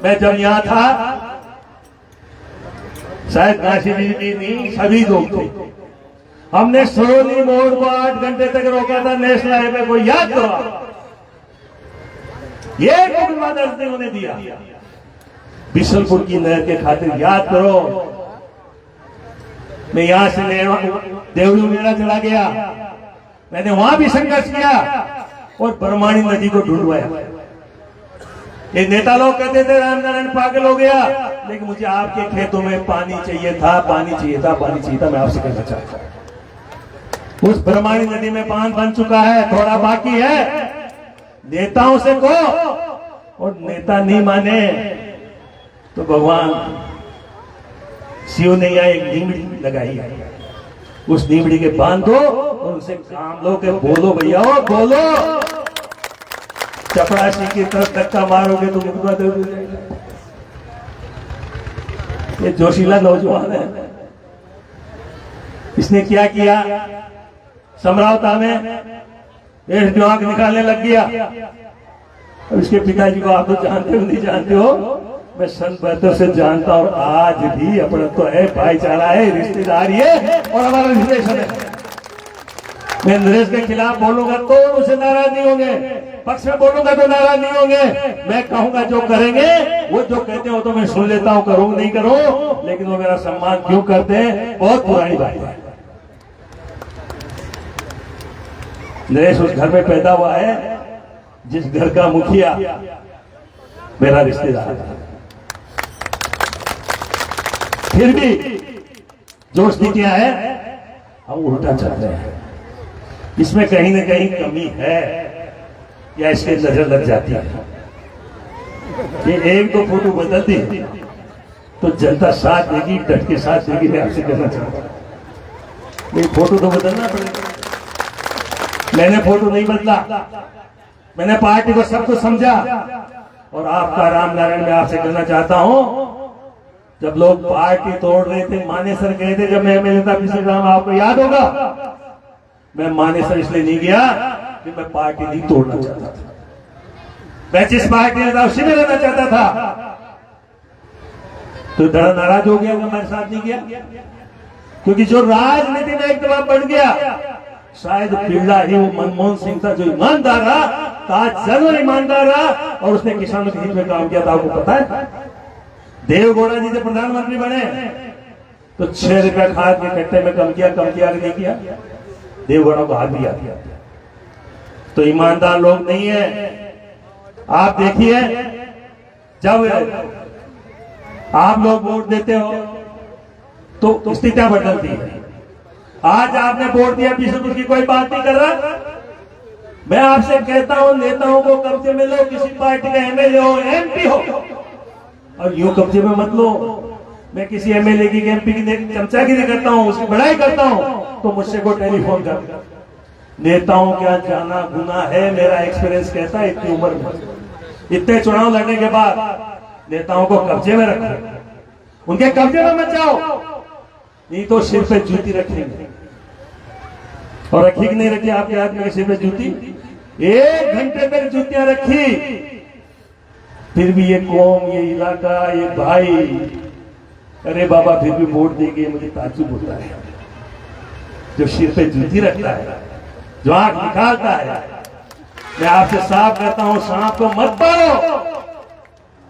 मैं जब यहां था, शायद काशी जी भी नहीं, सभी लोग थे। हमने सरोनी मोड़ को 8 घंटे तक रोका था नेशनल हाईवे को, याद करो। ये विवाद अर्ज नहीं होने दिया। बिशनपुर की नहर के खातिर याद करो। मैं यहां से देवलू मेला चला गया, मैंने वहां भी संघर्ष किया और बरमाणी नदी को ढूंढवाया। ये नेता लोग कहते थे रामनारायण पागल हो गया, लेकिन मुझे आपके खेतों में पानी चाहिए था, पानी चाहिए था, पानी चाहिए था। मैं आपसे कहना चाहता हूं, उस बरमाणी नदी में बांध बन चुका है, थोड़ा बाकी है। नेताओं से कहो, और नेता नहीं माने तो भगवान शिव ने यहाँ एक नीमड़ी लगाई है, उस नीमड़ी के बांधो और उनसे काम लो के बोलो भैया हो बोलो। चपरासी की तरफ धक्का मारोगे तो मुकदमा दे जाएगा। ये जोशीला नौजवान है, इसने क्या किया, समरावता में एक आंख निकालने लग गया। और इसके पिताजी को आप तो जानते हो नहीं जानते हो, मैं सन 72 से जानता हूं। और आज भी अपना तो है, भाईचारा है, रिश्तेदारी है और हमारा रिलेशन है। मैं नरेश के खिलाफ बोलूंगा तो उसे नाराज नहीं होंगे, पक्ष में बोलूंगा तो नाराज नहीं होंगे। मैं कहूंगा जो करेंगे, वो जो कहते हो तो मैं सुन लेता हूं, करूं नहीं करूं, लेकिन वो मेरा सम्मान क्यों करते हैं, बहुत पुरानी बात है। नरेश उस घर में पैदा हुआ है जिस घर का मुखिया मेरा रिश्तेदार है। फिर भी जो स्थितियां है हम उल्टा चल रहे हैं। इसमें कहीं ना कहीं कमी है या इसके नजर लग जाती है। ये एक दो फोटो बदल दी तो जनता साथ देगी, डट के साथ देगी। मैं आपसे कहना चाहता हूं, मेरी फोटो तो बदलना पड़ेगा। मैंने फोटो नहीं बदला, मैंने पार्टी को सब कुछ समझा। और आपका रामनारायण मैं आपसे कहना चाहता हूं, जब लोग पार्टी तोड़ रहे थे, मानेसर गए थे, जब मैं एमएलए था, आपको याद होगा, मैं मानेसर इसलिए नहीं गया कि मैं पार्टी नहीं तोड़ना चाहता था, मैं जिस पार्टी में था उसी में रहना चाहता था। तो बड़ा नाराज हो गया, मैं साथ नहीं गया, क्योंकि जो राजनीति में एक दफा बढ़ गया, शायद बिरला ही वो मनमोहन सिंह था जो ईमानदार रहा, ताज जरूर ईमानदार रहा और उसने किसानों के हित में काम किया था। आपको पता है देवगौड़ा जी जब प्रधानमंत्री बने तो 6 रुपया खाद के कट्टे में कम किया कि नहीं किया? देवगौड़ा को हाथ दिया। तो ईमानदार लोग नहीं है। आप देखिए जब आप लोग वोट देते हो तो स्थितियां बदलती है। आज आपने वोट दिया, 20 रुपए की कोई बात नहीं कर रहा। मैं आपसे कहता हूं नेताओं को कब्जे में लो, किसी पार्टी का एमएलए हो एमपी हो, और यूं कब्जे में मत लो। मैं किसी एमएलए की एमपी की चमचागिरी करता हूं, उसकी बड़ाई करता हूं तो मुझसे को टेलीफोन कर। नेताओं क्या जाना गुना है, मेरा एक्सपीरियंस कहता है इतनी उम्र में, इतने चुनाव लड़ने के बाद नेताओं को कब्जे में रखो, उनके कब्जे में मत जाओ, नहीं तो सिर पे जूती रखेंगे। और रखी कि नहीं रखी आपके आदमी के सिर पे जूती? 1 घंटे तक जूतियां रखी, फिर भी ये कौम, ये इलाका, ये भाई, अरे बाबा फिर भी वोट देंगे। मुझे ताज्जुब होता है जो सिर पे जूती रखता है, जो आंख निकालता है। मैं आपसे साफ कहता हूं, सांप को मत पालो,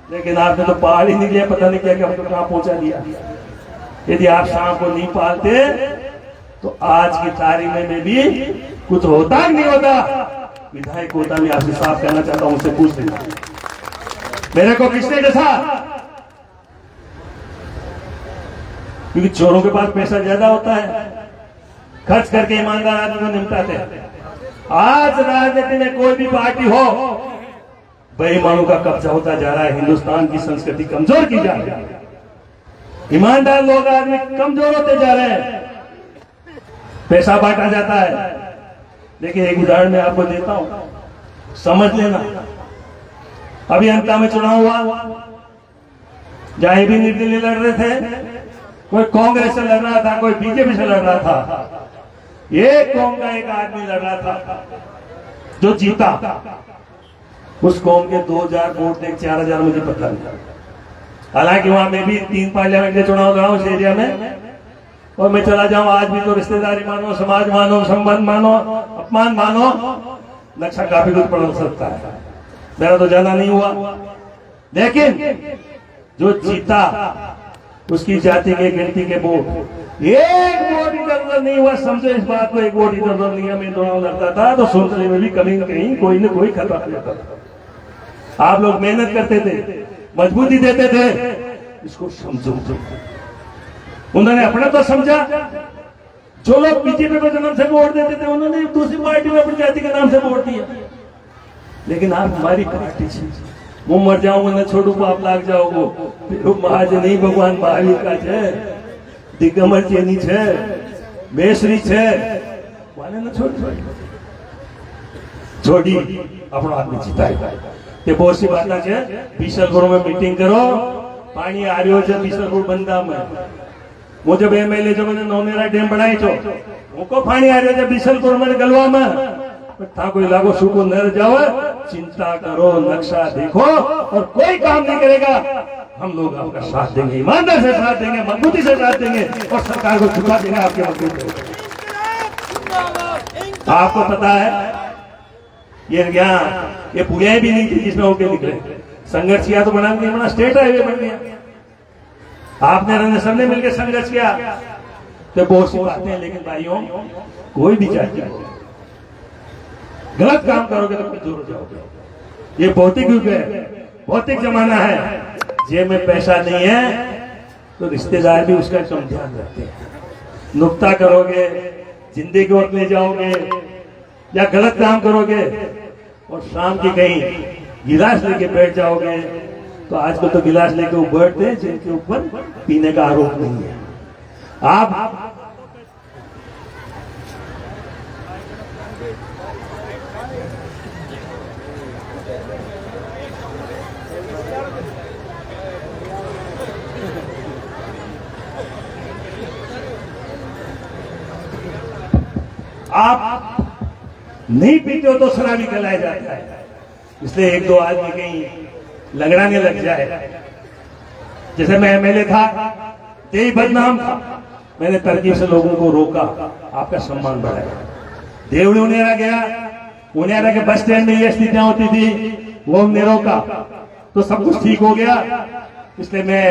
लेकिन आपने तो पाल ही नहीं लिया, पता नहीं क्या क्या आपको कहां पहुंचा दिया। यदि आप सांप को नहीं पालते तो आज की तारीख में भी कुछ होता नहीं होता। विधायक होता मैं आपसे साफ कहना चाहता हूं, मुझसे पूछ लेना मेरे को किसने जैसा, क्योंकि चोरों के पास पैसा ज्यादा होता है, खर्च करके ईमानदार आदमी को निपटाते हैं। आज राजनीति में कोई भी पार्टी हो, बेईमानों का कब्जा होता जा रहा है, हिंदुस्तान की संस्कृति कमजोर की जा रही है, ईमानदार लोग आदमी कमजोर होते जा रहे हैं, पैसा बांटा जाता है। देखिए एक उदाहरण मैं आपको देता हूं, समझ लेना। अभी अंता में चुनाव हुआ, जहां भी निर्दलीय लड़ रहे थे, कोई कांग्रेस से लड़ रहा था, कोई बीजेपी से लड़ रहा था, एक कौम का एक आदमी लड़ रहा था जो जीता। उस कौम के 2000 वोट थे, 4000 मुझे पता नहीं। हालांकि वहां में भी 3 पार्लियामेंट के चुनाव लड़ा उस एरिया में, और मैं चला जाऊं आज भी तो रिश्तेदारी मानो, समाज मानो, संबंध मानो, अपमान मानो, नक्शा काफी कुछ पड़ सकता है। मेरा तो जाना नहीं हुआ, लेकिन जो जीता उसकी जाति के गिनती के वोट, एक वोट इधर उधर नहीं हुआ। समझो इस बात को, एक वोट इधर उधर नहीं, मैं चुनाव लड़ता था तो सोचने में भी कहीं न कहीं कोई न कोई खतरा रहता था। आप लोग मेहनत करते थे, मजबूती देते थे, इसको समझो। उन्होंने अपना तो समझा। जो लोग बीजेपी के नाम से वोट देते थे, उन्होंने दूसरी पार्टी में अपनी जाति के नाम से वोट दिया। लेकिन आप हमारी पार्टी से, હું મર જાઉં અને છોડું પાપ લાગ જાઓ, મહાજ નહીં ભગવાન મહાવીર का છે, દિગંબર જેની છે, બેસરી છે, વાને ન છોડી આપણો આદમી જીતાય। તે બહુ સી વાતા છે। બીસલપુરમાં મીટિંગ કરો, પાણી આર્યો છે બીસલપુર બંદામાં। હું જબ એમએલએ જો મને નોનેરા ડેમ બનાવી છો, હું કો પાણી આર્યો છે બીસલપુરમાં ગલવામાં, था कोई लागो सुको नर जाओ, चिंता करो, नक्शा देखो और कोई काम नहीं करेगा। हम लोग आपका साथ देंगे, ईमानदार से साथ देंगे, मजबूती से साथ देंगे और सरकार को झुका देंगे आपके मजबूत। आपको पता है ये पुलियाएं भी नहीं थी जिसमें होके निकले, संघर्ष किया तो बना दिया, बना स्टेट हाईवे बन गया। आपने सबने मिलकर संघर्ष किया तो बहुत सी बातें हैं, लेकिन भाइयों कोई भी जाति गलत काम करोगे तो कमजोर हो जाओगे। ये भौतिक युग है, भौतिक जमाना है। जेब में पैसा नहीं है तो रिश्तेदार भी उसका कम ध्यान रखते हैं। नुक्ता करोगे, जिंदगी को ले जाओगे या गलत काम करोगे और शाम की कहीं गिलास लेके बैठ जाओगे, तो आजकल तो गिलास लेके वो बैठते हैं जिनके ऊपर पीने का आरोप नहीं है। आप आप नहीं पीते हो तो शराबी कहलाया जाता है। इसलिए एक दो आदमी कहीं लगड़ाने लग जाए, जैसे मैं एमएलए था, यही बदनाम था, मैंने तरकीब से लोगों को रोका, आपका सम्मान बढ़ाया। देवड़ी उनेरा गया, उनेरा के बस स्टैंड में ये स्थितियां होती थी, वो हमने रोका तो सब कुछ ठीक हो गया। इसलिए मैं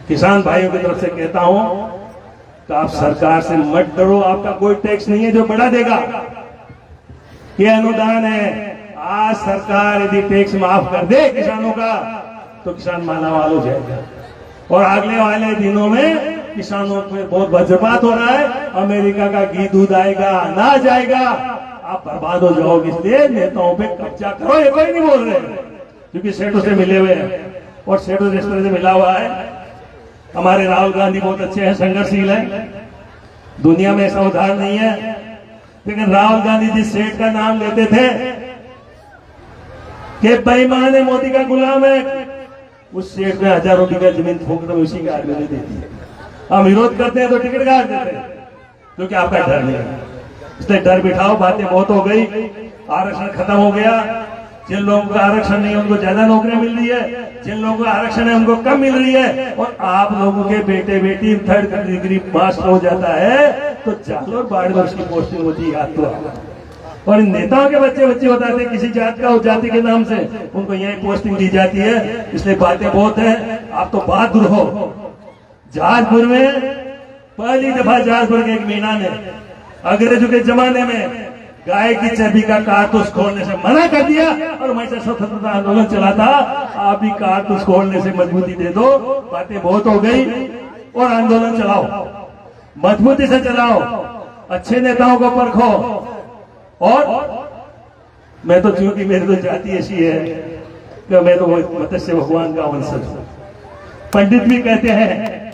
किसान भाइयों की तरफ से कहता हूं कि आप सरकार से मत डरो, आपका कोई टैक्स नहीं है जो बढ़ा देगा। ये अनुदान है, आज सरकार यदि टैक्स माफ कर दे किसानों का तो किसान मालामाल हो जाएगा। और अगले वाले दिनों में किसानों में बहुत वज्रपात हो रहा है, अमेरिका का घी दूध आएगा, अनाज आएगा, आप बर्बाद हो जाओगे। इसलिए नेताओं पे कब्जा करो, ये कोई नहीं बोल रहे, क्योंकि सेठों से मिले हुए हैं और सेठों जिस तरह से मिला हुआ है। हमारे राहुल गांधी बहुत अच्छे हैं, संघर्षशील है, दुनिया में ऐसा उदाहरण नहीं है। लेकिन राहुल गांधी जिस सेठ का नाम लेते थे कि बेईमान है, मोदी का गुलाम है, उस सेठ में हजारों बीघा जमीन फोकट में उसी का आदमी नहीं देती है। हम विरोध करते हैं तो टिकट काट देते हैं, क्योंकि आपका डर नहीं है। इसलिए डर बिठाओ, बातें बहुत हो गई, आरक्षण खत्म हो गया। जिन लोगों को आरक्षण नहीं है उनको ज्यादा नौकरियां मिल रही है, जिन लोगों को आरक्षण है उनको कम मिल रही है। और आप लोगों के बेटे बेटी थर्ड डिग्री पास हो जाता है तो जालोर बाढ़ में उसकी पोस्टिंग होती है, याद तो। और नेताओं के बच्चे बताते हैं किसी जात का, उस जाति के नाम से उनको यही पोस्टिंग दी जाती है। इसलिए बातें बहुत है, आप तो बहादुर हो। जहाजपुर में पहली दफा जहाजपुर के एक मीना ने अंग्रेजों के जमाने में गाय की चर्बी का कारतूस खोलने से मना कर दिया और मैं स्वतंत्रता आंदोलन चला था, आप भी कारतूस खोलने से मजबूती दे दो। बातें बहुत हो गई और आंदोलन चलाओ, मजबूती से चलाओ, अच्छे नेताओं को परखो। और मैं तो, चूंकि मेरी तो जाति ऐसी है कि मैं तो मत्स्य भगवान का वंशज हूं। पंडित भी कहते हैं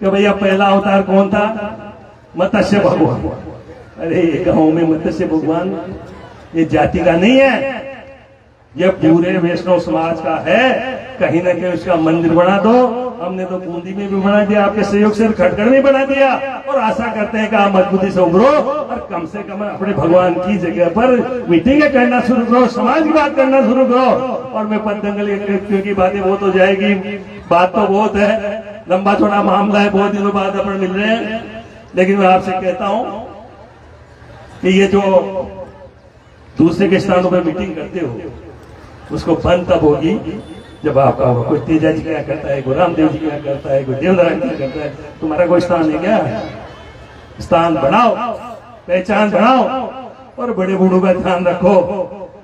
कि भैया पहला अवतार कौन था? मत्स्य भगवान। अरे गांव में मत्स्य भगवान ये जाति का नहीं है, ये पूरे वैष्णव समाज का है। कहीं ना कहीं उसका मंदिर बना दो। हमने तो बूंदी में भी बना दिया, आपके सहयोग से खटगढ़ में बना दिया, और आशा करते हैं कि आप मजबूती से उभरो और कम से कम अपने भगवान की जगह पर मीटिंगें करना शुरू करो, समाज की बात करना शुरू करो। और मैं पतंगल क्योंकि बातें बहुत हो जाएगी, बात तो बहुत है, लंबा चौड़ा मामला है, बहुत दिनों बाद अपन मिल रहे हैं। लेकिन मैं आपसे कहता हूं कि ये जो दूसरे के स्थानों पर मीटिंग करते हो उसको बंद तब होगी जब आपका कोई तेजा जी क्या करता है, कोई रामदेव जी क्या करता है, कोई देवनारायण क्या करता है। तुम्हारा कोई स्थान है क्या? स्थान बनाओ, पहचान बनाओ और बड़े बूढ़ों का ध्यान रखो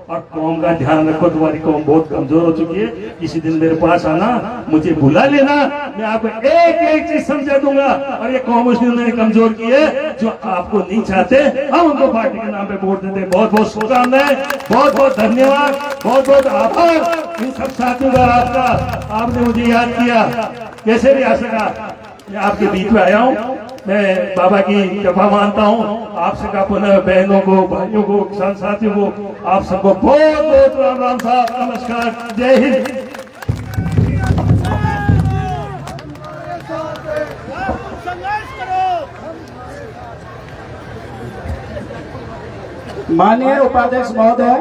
और कौम का ध्यान रखो। तुम्हारी कौम बहुत कमजोर हो चुकी है। किसी दिन मेरे पास आना, मुझे बुला लेना, मैं आपको एक एक चीज समझा दूंगा। और ये कौम उसने उन्होंने कमजोर की है जो आपको नहीं चाहते, हम उनको पार्टी के नाम पे वोट देते हैं। बहुत बहुत शुभकामनाएं, बहुत बहुत धन्यवाद, बहुत बहुत आभार इन सब साथियों का। आपने मुझे याद किया, कैसे भी आ सका मैं आपके बीच में आया हूँ। मैं बाबा की कृपा मानता हूँ। आपसे का पुनः बहनों को, भाइयों को, किसान साथियों को, आप सबको बहुत बहुत राम राम साहब, नमस्कार, जय हिंद। माननीय उपाध्यक्ष महोदय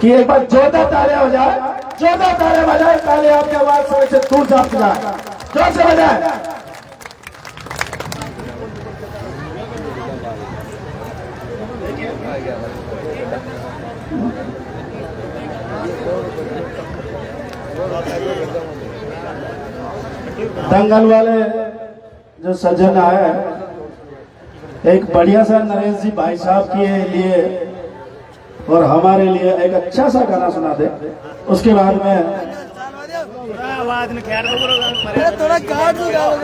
कि एक बार जोरदार तालियां हो जाए, जोरदार तालियां बजाए, ताली आपकी आवाज सड़क से दूर जा जाए, जोर से बजाए। दंगल वाले जो सज्जन आए, एक बढ़िया सा नरेश जी भाई साहब के लिए और हमारे लिए एक अच्छा सा गाना सुना दे। उसके बाद में थोड़ा काट दो जोर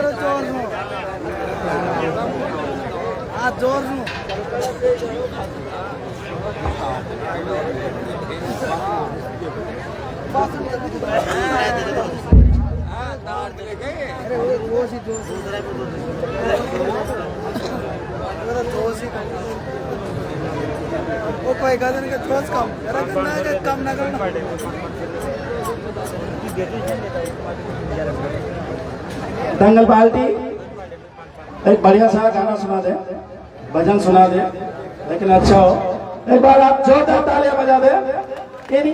दंगल पार्टी एक बढ़िया सा गाना सुना दे। भजन सुना दे, लेकिन अच्छा हो। एक बार आप जोरदार तालियां बजा दे इन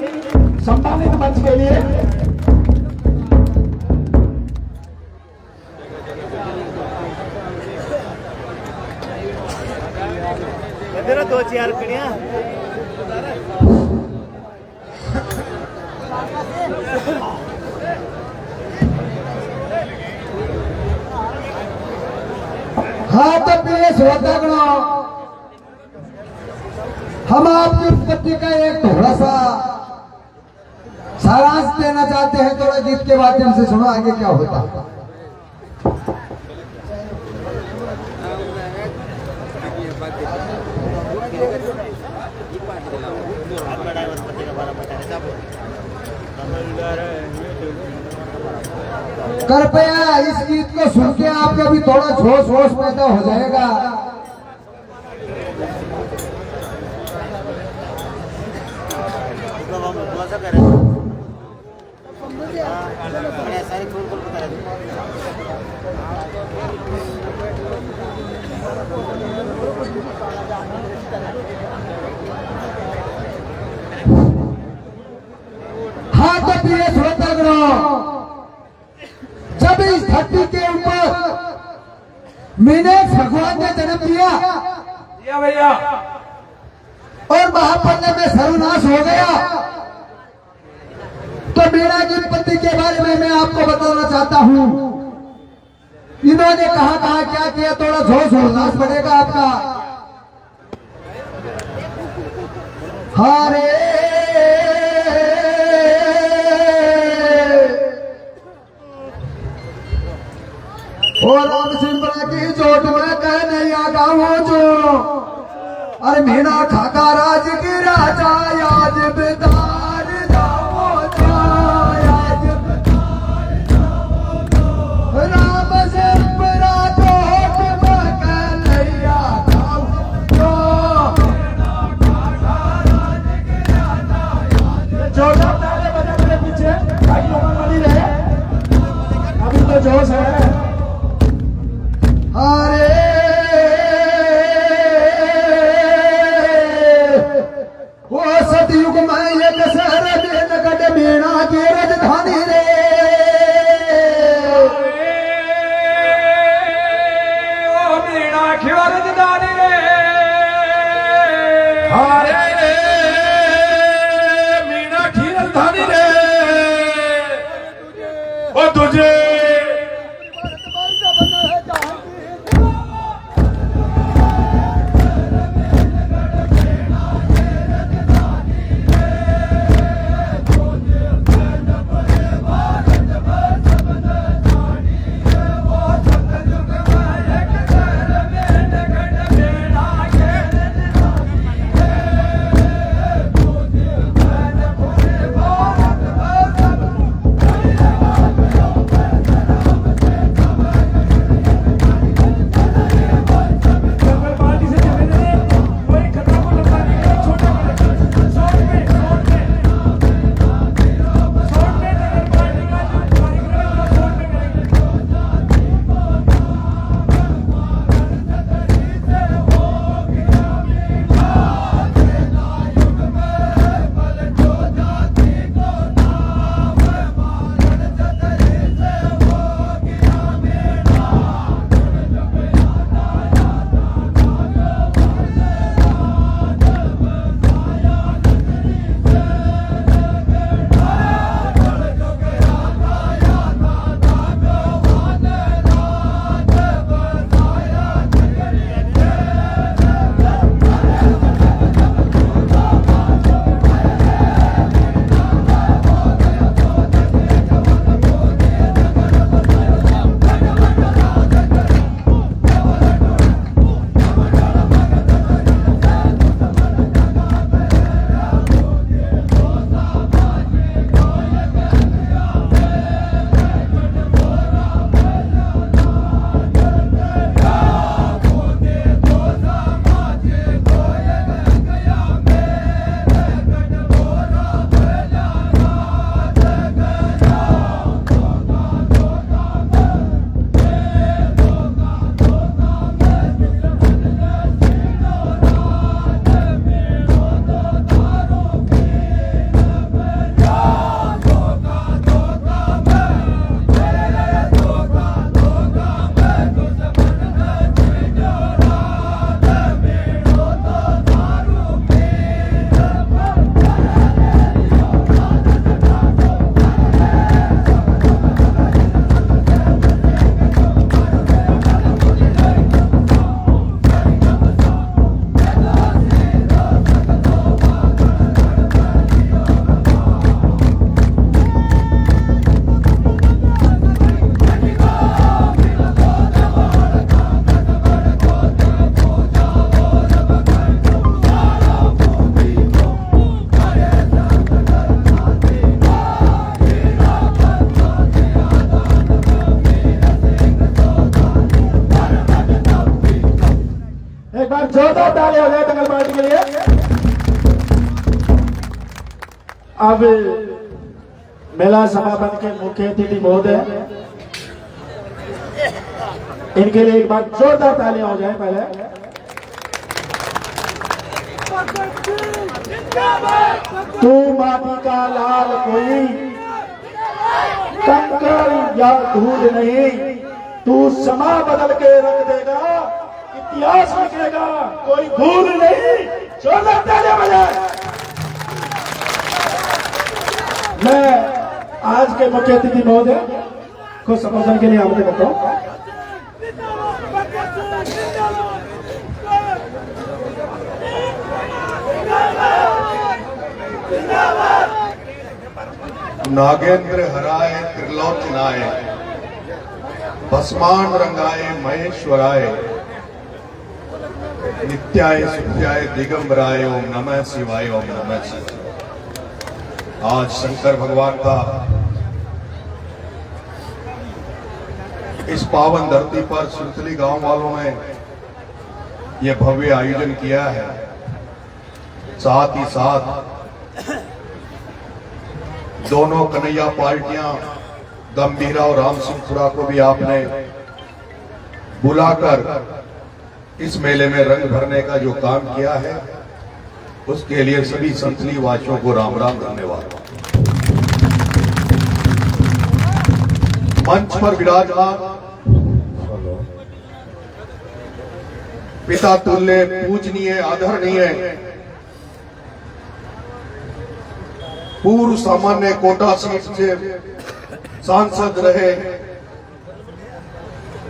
सम्मानित मंच के लिए। दो चार कड़ियां हाँ तो प्रिय श्रोतागणों, हम आपकी उत्पत्ति का एक थोड़ा सा सारांश देना चाहते हैं। थोड़ा गीत के माध्यम से सुनो आगे क्या होता है। कृपया इस गीत को सुन के आपका भी थोड़ा जोश होश पैदा हो जाएगा। हाँ तो प्रिय श्रोतागणों, जब इस धरती के ऊपर मैंने भगवान ने जन्म दिया भैया और महाप्रलय में सर्वनाश हो गया, तो मीरा की उत्पत्ति के बारे में मैं आपको बताना चाहता हूं। इन्होंने कहा क्या किया, थोड़ा जोश उल्लास बढ़ेगा आपका। हरे और राम सिमरा की चोट में कह नहीं गाँव जो, अरे मीना खाका राज की राजा आज बेदार जाओ आज बेदार जाओ। राम सिमरा चोट में कह नहीं गाँव जो, जोरदार तालियां बजा मेरे पीछे, भाई लोगों वाली रहे, अभी तो जोश है। अरे वो सतयुग में एक शहर नगद मीणा की राजधानी रे। ओ मीणा की राजधानी रे, अरे मीणा की राजधानी रे, ओ तुझे दंगल पार्टी के लिए। अब मेला समापन के मुख्य अतिथि महोदय, इनके लिए एक बार जोरदार तालियां हो जाए। पहले तू माटी का लाल कोई कंकड़ या धूल नहीं, तू समा बदल के रख देगा, इतिहास लिखेगा, कोई भूल नहीं। जोरदार तालियां बजाए। मैं आज के मुख्य अतिथि महोदय को संबोधन के लिए आमंत्रित करता हूं। नागेंद्र हराए त्रिलोचनाए, भस्मान रंगाए महेश्वराय, नित्याय सुत्याय दिगंबराय, ओम नमः शिवाय, ओम नमः शिवाय। आज शंकर भगवान का इस पावन धरती पर सुरतली गांव वालों ने यह भव्य आयोजन किया है। साथ ही साथ दोनों कन्हैया पार्टियां गंभीरा और राम सिंहपुरा को भी आपने बुलाकर इस मेले में रंग भरने का जो काम किया है, उसके लिए सभी संतली वासियों को राम राम धन्यवाद। मंच पर विराजमान पिता तुल्य पूजनीय आदरणीय पूर्व सामान्य कोटा सीट से सांसद रहे,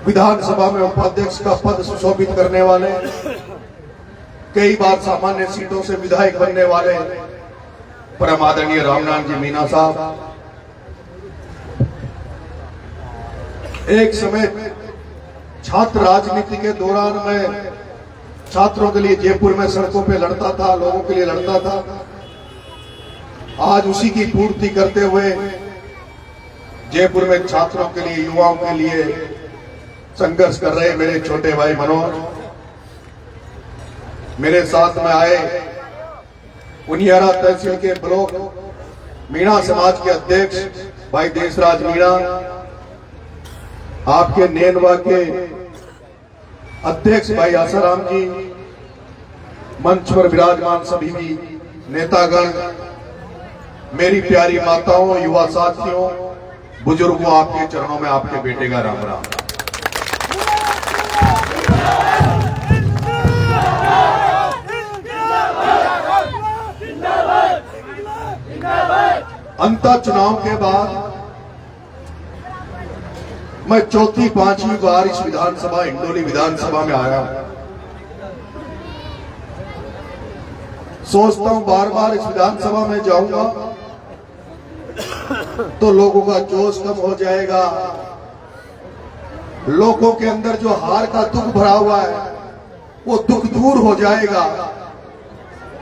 विधानसभा में उपाध्यक्ष का पद सुशोभित करने वाले, कई बार सामान्य सीटों से विधायक बनने वाले परम आदरणीय रामनाथ जी मीना साहब, एक समय छात्र राजनीति के दौरान मैं छात्रों के लिए जयपुर में सड़कों पे लड़ता था, लोगों के लिए लड़ता था। आज उसी की पूर्ति करते हुए जयपुर में छात्रों के लिए, युवाओं के लिए संघर्ष कर रहे मेरे छोटे भाई मनोज मेरे साथ में आए। उनियारा तहसील के ब्लॉक मीणा समाज के अध्यक्ष भाई देशराज मीणा, आपके नेनवा के अध्यक्ष भाई आसाराम जी, मंच पर विराजमान सभी भी नेतागण, मेरी प्यारी माताओं, युवा साथियों, बुजुर्गों, आपके चरणों में आपके बेटे का राम राम। अंतर चुनाव के बाद मैं चौथी पांचवी बार इस विधानसभा हिंडोली विधानसभा में आया हूं। सोचता हूं बार बार इस विधानसभा में जाऊंगा तो लोगों का जोश कम हो जाएगा, लोगों के अंदर जो हार का दुख भरा हुआ है वो दुख दूर हो जाएगा,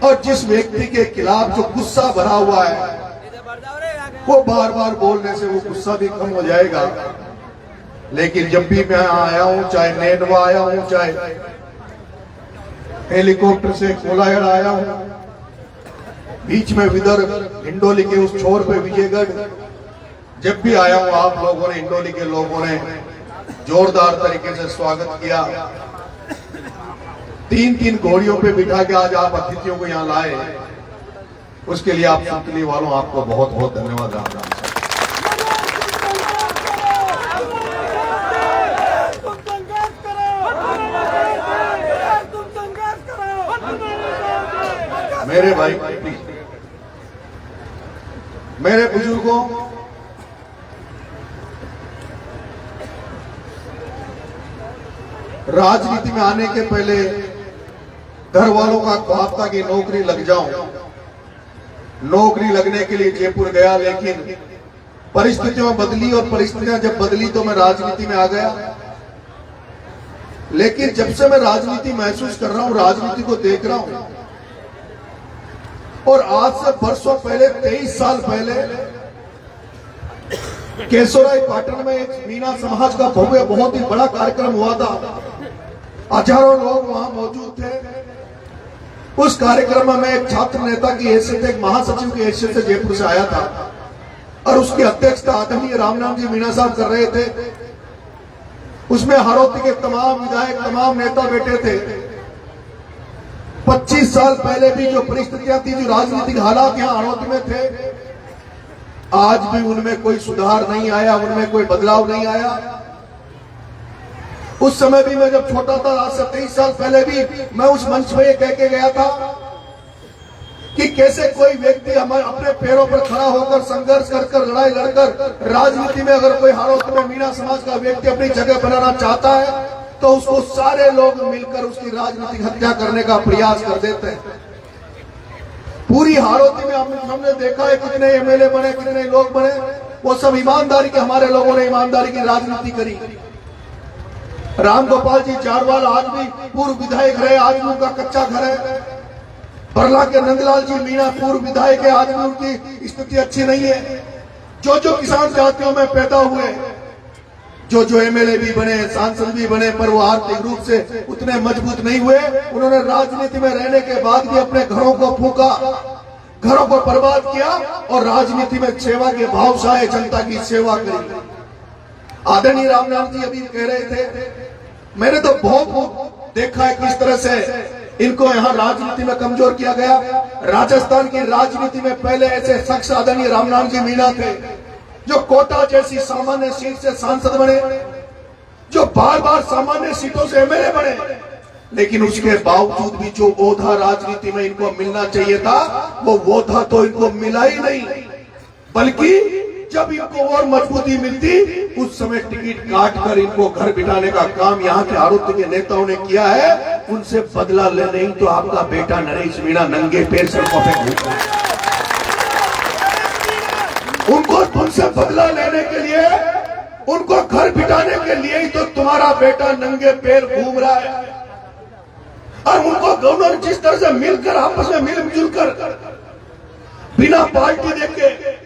और जिस व्यक्ति के खिलाफ जो गुस्सा भरा हुआ है वो बार बार बोलने से वो गुस्सा भी कम हो जाएगा। लेकिन जब भी मैं आया हूं, चाहे नैनवा आया हूं, चाहे हेलीकॉप्टर से कोलायड़ आया हूं, बीच में विदर्भ हिंडोली के उस छोर पे विजयगढ़, जब भी आया हूं आप लोगों ने, हिंडोली के लोगों ने जोरदार तरीके से स्वागत किया। 3-3 घोड़ियों पे बिठा के आज आप अतिथियों को यहाँ लाए, उसके लिए आप सुनतली वालों आपको बहुत बहुत धन्यवाद। राम राम। मेरे भाई, मेरे बुजुर्गों, राजनीति में आने के पहले घर वालों का ख्वाब था कि नौकरी लग जाऊं। नौकरी लगने के लिए जयपुर गया, लेकिन परिस्थितियां बदली, और परिस्थितियां जब बदली तो मैं राजनीति में आ गया। लेकिन जब से मैं राजनीति महसूस कर रहा हूं, राजनीति को देख रहा हूं, और आज से वर्षों पहले, 23 साल पहले केशोराय पाटन में एक मीना समाज का भव्य बहुत ही बड़ा कार्यक्रम हुआ था। हजारों लोग वहां मौजूद थे। उस कार्यक्रम में मैं एक छात्र नेता की हैसियत, एक महासचिव की हैसियत से जयपुर से आया था और उसकी अध्यक्षता आदरणीय रामनाथ जी मीणा साहब कर रहे थे। उसमें हाड़ौती के तमाम विधायक, तमाम नेता बैठे थे। 25 साल पहले भी जो परिस्थितियां थी, जो राजनीतिक हालात यहाँ हाड़ौती में थे, आज भी उनमें कोई सुधार नहीं आया, उनमें कोई बदलाव नहीं आया। उस समय भी मैं जब छोटा था, आज से 23 साल पहले भी मैं उस मंच में ये कह के गया था कि कैसे कोई व्यक्ति हमारे अपने पैरों पर खड़ा होकर संघर्ष कर लड़ाई लड़कर राजनीति में अगर कोई हाड़ौती में मीणा समाज का व्यक्ति अपनी जगह बनाना चाहता है तो उसको सारे लोग मिलकर उसकी राजनीतिक हत्या करने का प्रयास कर देते हैं। पूरी हाड़ौती में हमने देखा है कितने एमएलए बने, कितने लोग बने, वो सब ईमानदारी के, हमारे लोगों ने ईमानदारी की राजनीति करी। राम गोपाल जी चारवाल आज भी पूर्व विधायक रहे, आज भी उनका कच्चा घर है। बरला के नंदलाल जी मीणा पूर्व विधायक है, आज भी उनकी स्थिति अच्छी नहीं है। जो किसान जातियों में पैदा हुए, जो एमएलए भी बने, सांसद भी बने, पर वो आर्थिक रूप से उतने मजबूत नहीं हुए। उन्होंने राजनीति में रहने के बाद भी अपने घरों को फूका, घरों को बर्बाद किया और राजनीति में सेवा के भाव से जनता की सेवा करी। आदरणीय रामनाथ जी अभी कह रहे थे, मैंने तो बहुत देखा है किस तरह से इनको यहाँ राजनीति में कमजोर किया गया। राजस्थान की राजनीति में पहले ऐसे शख्स आदरणीय रामनाथ जी मीणा थे जो कोटा जैसी सामान्य सीट से सांसद बने, जो बार बार सामान्य सीटों से एमएलए बने, लेकिन उसके बावजूद भी जो ओहदा राजनीति में इनको मिलना चाहिए था वो ओहदा तो इनको मिला ही नहीं, बल्कि जब इनको और मजबूती मिलती उस समय टिकट काट कर इनको घर बिठाने का काम यहाँ के हाड़ौती के नेताओं ने किया है। उनसे बदला ले नहीं तो आपका बेटा नरेश मीणा नंगे पैर सड़कों पे घूमता है। उनको तुमसे बदला लेने के लिए, उनको घर बिठाने के लिए ही तो तुम्हारा बेटा नंगे पैर घूम रहा है। और उनको दोनों जिस तरह से मिलकर आपस में मिलजुल कर बिना पार्टी देखे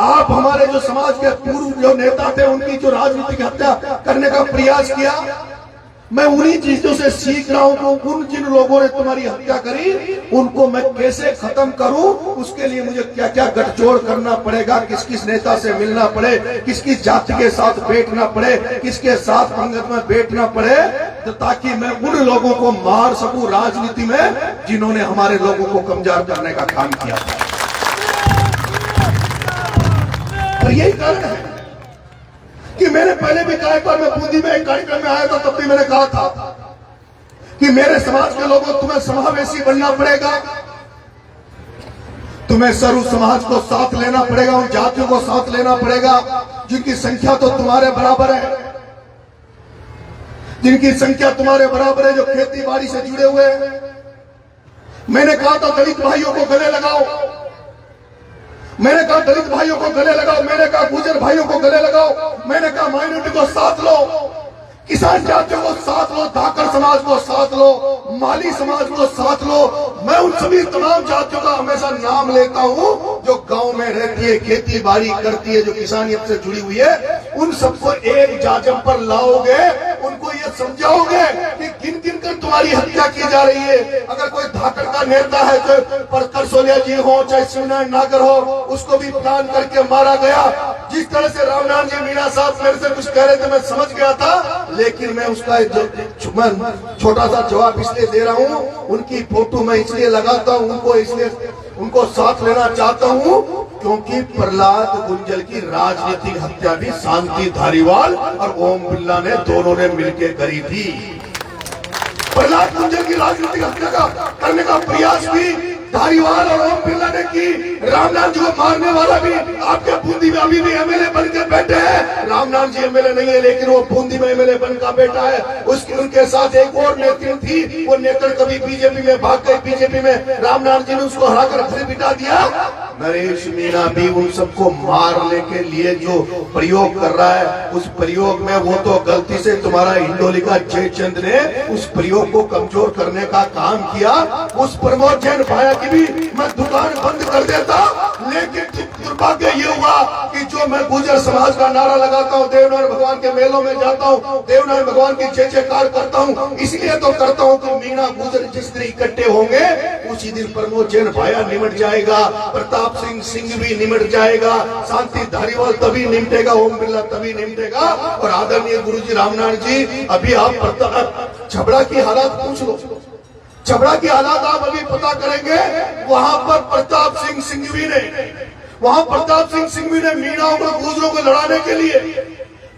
आप हमारे जो समाज के पूर्व जो नेता थे उनकी जो राजनीतिक हत्या करने का प्रयास किया, मैं उन्हीं चीजों से सीख रहा हूं। उन जिन लोगों ने तुम्हारी हत्या करी उनको मैं कैसे खत्म करूं, उसके लिए मुझे क्या क्या गठजोड़ करना पड़ेगा, किस किस नेता से मिलना पड़े, किस किस जाति के साथ बैठना पड़े, किसके साथ पंगत में बैठना पड़े, तो ताकि मैं उन लोगों को मार सकूं राजनीति में जिन्होंने हमारे लोगों को कमजोर करने का काम किया था। और यही कारण है कि मैंने पहले भी कहा, एक बार मैं बूंदी में एक कार्यक्रम में आया था, तब भी मैंने कहा था कि मेरे समाज के लोगों तुम्हें समावेशी बनना पड़ेगा, तुम्हें सर्व समाज को साथ लेना पड़ेगा, उन जातियों को साथ लेना पड़ेगा जिनकी संख्या तो तुम्हारे बराबर है, जिनकी संख्या तुम्हारे बराबर है, जो खेती बाड़ी से जुड़े हुए हैं। मैंने कहा था दलित भाइयों को गले लगाओ, मैंने कहा दलित भाइयों को गले लगाओ, मैंने कहा गुर्जर भाइयों को गले लगाओ, मैंने कहा माइनॉरिटी को साथ लो, किसान जातियों को साथ लो, धाकड़ समाज को साथ लो, माली समाज को साथ लो। मैं उन सभी तमाम जातियों का हमेशा नाम लेता हूं जो गांव में रहती है, खेती बाड़ी करती है, जो किसानियत से जुड़ी हुई है। उन सबको एक जाजम पर लाओगे, उनको ये समझाओगे कि किन किन कर तुम्हारी हत्या की जा रही है। अगर कोई धाकड़ का नेता है, जो पर करसोलिया जी हो चाहे शिवनारायण नागर हो, उसको भी प्लान करके मारा गया। जिस तरह से रामनाथ जी मीणा साहब मेरे से कुछ कह रहे थे, मैं समझ गया था, लेकिन मैं उसका छोटा सा जवाब इसलिए दे रहा हूं, उनकी फोटो मैं इसलिए लगाता हूं, उनको साथ लेना चाहता हूं क्योंकि प्रहलाद गुंजल की राजनीतिक हत्या भी शांति धारीवाल और ओम बिरला ने दोनों ने मिलकर करी थी। प्रहलाद गुंजल की राजनीतिक हत्या करने का प्रयास भी धारीवाल और ओम बिरला ने की। रामनाथ जी को मारने वाला भी आपके बूंदी में अभी भी एमएलए बनकर बैठे हैं। रामनाथ जी एमएलए नहीं है, लेकिन वो बूंदी में एमएलए बनकर बैठा है। उनके साथ एक और नेत्री थी, वो नेत्र कभी बीजेपी में भाग गई, बीजेपी में रामनाथ जी ने उसको हराकर घर बिठा दिया। नरेश मीणा भी उन सबको मारने के लिए जो प्रयोग कर रहा है, उस प्रयोग में वो तो गलती से तुम्हारा हिंडोली का जयचंद ने उस प्रयोग को कमजोर करने का काम किया। उस प्रमोद जैन भाया की भी मैं दुकान बंद कर देता, लेकिन दुर्भाग्य ये हुआ कि जो मैं गुर्जर समाज का नारा लगाता हूँ, देवनारायण भगवान के मेलों में जाता हूँ, देवनारायण भगवान की जय जयकार करता हूँ, इसलिए तो करता हूँ कि मीणा गुर्जर जिस तरह इकट्ठे होंगे उसी दिन प्रमोद जैन भाया निमट जाएगा, प्रताप सिंह सिंघवी निमट जाएगा, शांति धारीवाल तभी निमटेगा, ओम बिरला तभी निमटेगा। और आदरणीय गुरुजी रामनारायण जी, अभी आप छबड़ा की हालात पूछ लो, छबड़ा की हालात आप अभी पता करेंगे। वहां पर प्रताप सिंह सिंघवी ने मीणाओं को गुजरों को लड़ाने के लिए,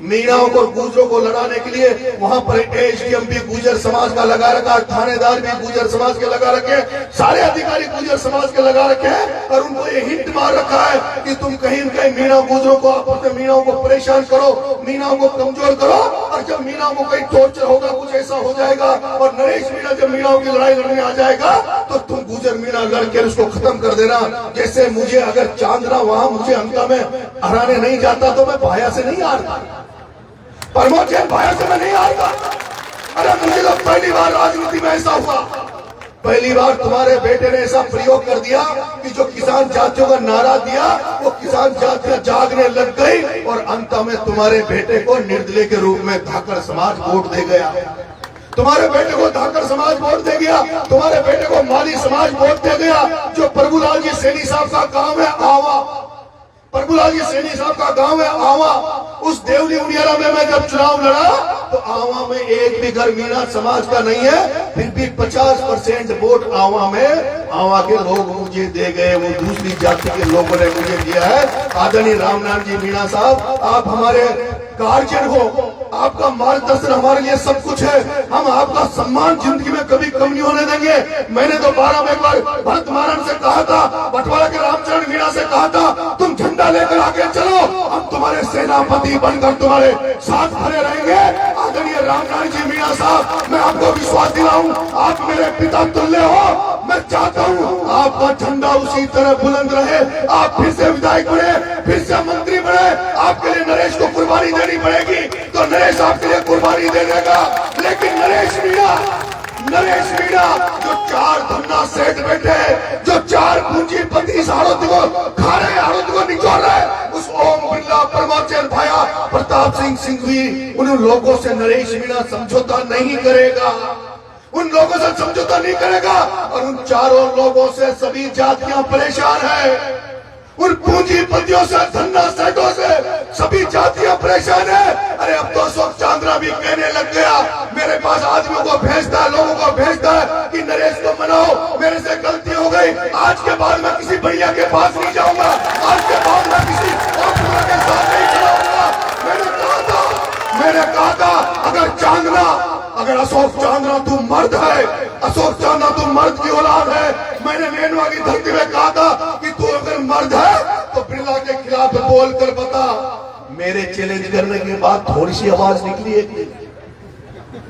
मीणाओं को गुजरों को लड़ाने के लिए वहां पर एसडीएम भी गुजर समाज का लगा रखा, थानेदार भी गुजर समाज के लगा रखे, सारे अधिकारी गुजर समाज के लगा रखे हैं। और उनको ये हिंट मार रखा है कि तुम कहीं न कहीं मीणा गुजरों को, आपस में मीणाओं को परेशान करो, मीणाओं को कमजोर करो। और जब मीणाओं को कहीं टॉर्चर होगा, कुछ ऐसा हो जाएगा और नरेश मीणा जब मीणाओं की लड़ाई लड़ने आ जाएगा, तो तुम गुजर मीणा लड़के उसको खत्म कर देना। जैसे मुझे अगर चांदना वहां मुझे अंका में हराने नहीं जाता तो मैं भाया से नहीं हारता, प्रमोद जैन भाया से मैं नहीं हारता। अरे मुझे तो पहली बार राजनीति में ऐसा हुआ, पहली बार तुम्हारे बेटे ने ऐसा प्रयोग कर दिया कि जो किसान जातियों का नारा दिया वो किसान जातियां जागने लग गई और अंत में तुम्हारे बेटे को निर्दलीय के रूप में धाकड़ समाज वोट दे गया, तुम्हारे बेटे को धाकड़ समाज वोट दे गया, तुम्हारे बेटे को माली समाज वोट दे गया। जो प्रभुलाल जी सैनी साहब का गांव है आवा, प्रभुलाल जी सैनी साहब का गांव है आवा, उस देवली उनियारा में मैं जब चुनाव लड़ा तो आवा में एक भी घर मीणा समाज का नहीं है, फिर भी 50% वोट आवा में आवा के लोग मुझे दे गए, वो दूसरी जाति के लोगों ने मुझे दिया है। आदरणीय रामनारायण जी मीणा साहब, आप हमारे गार्जियन हो, आपका मार्गदर्शन हमारे लिए सब कुछ है, हम आपका सम्मान जिंदगी में कभी कम नहीं होने देंगे। मैंने तो 12 में एक बार भरत महाराज से कहा था, बटवाड़ा के रामचरण मीणा से कहा था, तुम झंडा लेकर आगे चलो, हम तुम्हारे सेनापति बनकर तुम्हारे साथ खड़े रहेंगे। आदरणीय रामनारायण जी मीणा साहब, मैं आपको विश्वास दिलाऊं, आप मेरे पिता तुल्य हो। मैं चाहता हूं आपका झंडा उसी तरह बुलंद रहे, आप फिर से विधायक बने, फिर से मंत्री बने। आपके लिए नरेश को कुर्बानी देनी पड़ेगी तो नरेश आपके लिए कुर्बानी दे देगा, लेकिन नरेश मीणा जो 4 धन्ना सेठ बैठे, जो 4 पूंजीपति इस आड़ोती को खा रहे, आड़ोती को निचोड़ रहे, उस ओम बिरला, प्रमोद जैन भाया, प्रताप सिंह सिंघवी, उन लोगों से नरेश मीणा समझौता नहीं करेगा, उन लोगों से समझौता नहीं करेगा। और उन चारों लोगों से सभी जातियां परेशान है, उन पूंजीपतियों से, धन्ना सेठों से सभी जातियां परेशान है। अरे अब तो अशोक चांद्रा भी कहने लग गया, मेरे पास आदमियों को भेजता है, लोगों को भेजता है कि नरेश को मनाओ, मेरे से गलती हो गई, आज के बाद मैं किसी भैया के पास नहीं जाऊंगा, आज के बाद मैं किसी और के साथ नहीं चलाऊंगा। मैंने कहा था अगर अशोक चांद्रा तू मर्द है, अशोक चांद्रा तू मर्द की औलाद है, मैंने मेनवा की धरती में कहा था कि तू अगर मर्द है तो बिरला के खिलाफ बोल कर बता। मेरे चैलेंज करने के बाद थोड़ी सी आवाज निकली, एक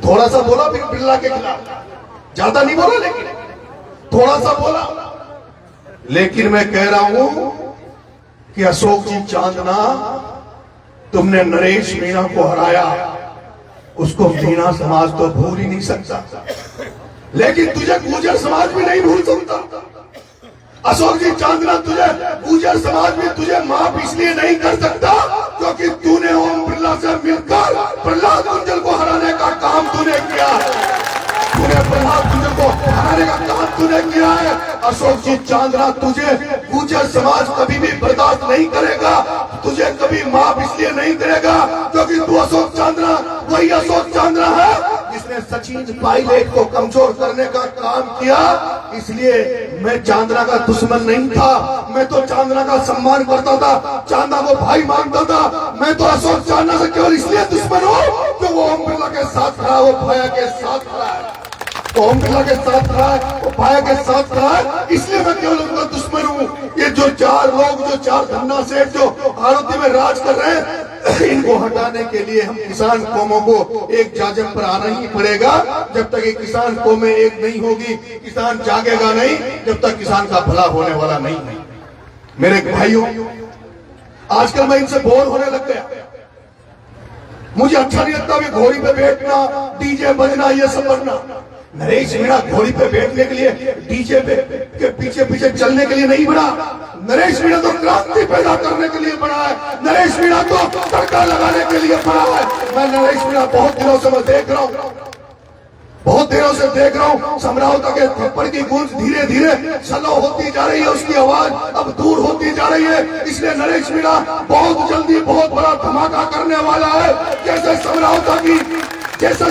थोड़ा सा बोला फिर बिरला के खिलाफ, ज्यादा नहीं बोला लेकिन थोड़ा सा बोला। लेकिन मैं कह रहा हूं कि अशोक जी चांदना, तुमने नरेश मीणा को हराया, उसको मीणा समाज तो भूल ही नहीं सकता, लेकिन तुझे गुर्जर समाज भी नहीं भूल सकता। अशोक जी चांदना, तुझे गुर्जर समाज भी तुझे माफ इसलिए नहीं कर सकता क्योंकि तूने ओम बिरला से मिलकर प्रहलाद गुंजल को हराने का काम तूने किया है, तूने प्रहलाद गुंजल को हराने का काम तूने किया है। अशोक जी चांदना, तुझे गुर्जर समाज कभी भी बर्दाश्त नहीं करेगा, तुझे कभी माफ इसलिए नहीं करेगा क्योंकि तू अशोक चांदना वही अशोक चांदना है जिसने सचिन पायलट को कमजोर करने का काम किया। इसलिए मैं चांदना का दुश्मन नहीं था, मैं तो चांदना का सम्मान करता था, चांदना को भाई मानता था। मैं तो अशोक चांदना से केवल इसलिए दुश्मन हूं कि वो ओम बिरला के साथ खड़ा, वो भाया के साथ खड़ा है, ओम बिरला के साथ खड़ा है, वो भाया के साथ खड़ा है, इसलिए मैं केवल उनका दुश्मन हूं। ये जो 4 लोग, जो 4 धन्ना सेठ जो आरोपी में राज कर रहे हैं, इनको हटाने के लिए हम किसान कौमों को एक जाजम पर आना ही पड़ेगा। जब तक ये किसान कौमें एक नहीं होगी, किसान जागेगा नहीं, जब तक किसान का भला होने वाला नहीं है। मेरे भाइयों, आजकल मैं इनसे बोर होने लग गया, मुझे अच्छा नहीं लगता भी घोड़ी पे बैठना, डीजे बजना, ये सब बनना। नरेश मीणा घोड़ी पे बैठने के लिए, डीजे पे के पीछे पीछे चलने के लिए नहीं बना। नरेश मीणा तो क्रांति पैदा करने के लिए बना है, नरेश मीणा तो तड़का लगाने के लिए बना है। मैं नरेश मीणा बहुत दिनों से मैं देख रहा हूं, बहुत देरों से देख रहा हूं समरावता के थप्पड़ की गूंज धीरे धीरे स्लो होती जा रही है, उसकी आवाज अब दूर होती जा रही है। इसलिए नरेश मीणा बहुत जल्दी बहुत बड़ा धमाका करने वाला है। जैसे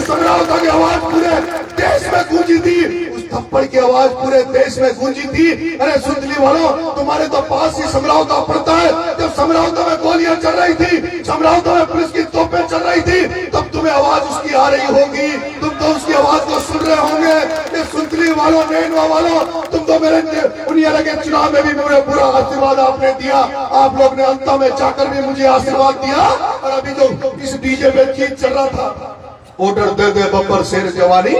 समरावता की आवाज पूरे देश में गूंजी थी, उस थप्पड़ की आवाज पूरे देश में गूंजी थी। अरे सुंदली वालों, तुम्हारे तो पास ही समरावता पड़ता है। जब समरावता में गोलियां चल रही थी, समरावता में पुलिस की तोपें चल रही थी, तब तुम्हें आवाज उसकी आ रही होगी, तुम तो उसकी आवाज को सुन रहे होंगे। ये सुंदली वालों, नैनवा वालों, तुम तो मेरे उन्हीं लगे चुनाव में भी मुझे पूरा आशीर्वाद आपने दिया। आप लोग ने अंत में जाकर भी मुझे आशीर्वाद दिया। और अभी जो इस डीजे पे चीज चल रहा था, ऑर्डर दे दे बब्बर शेर जवानी,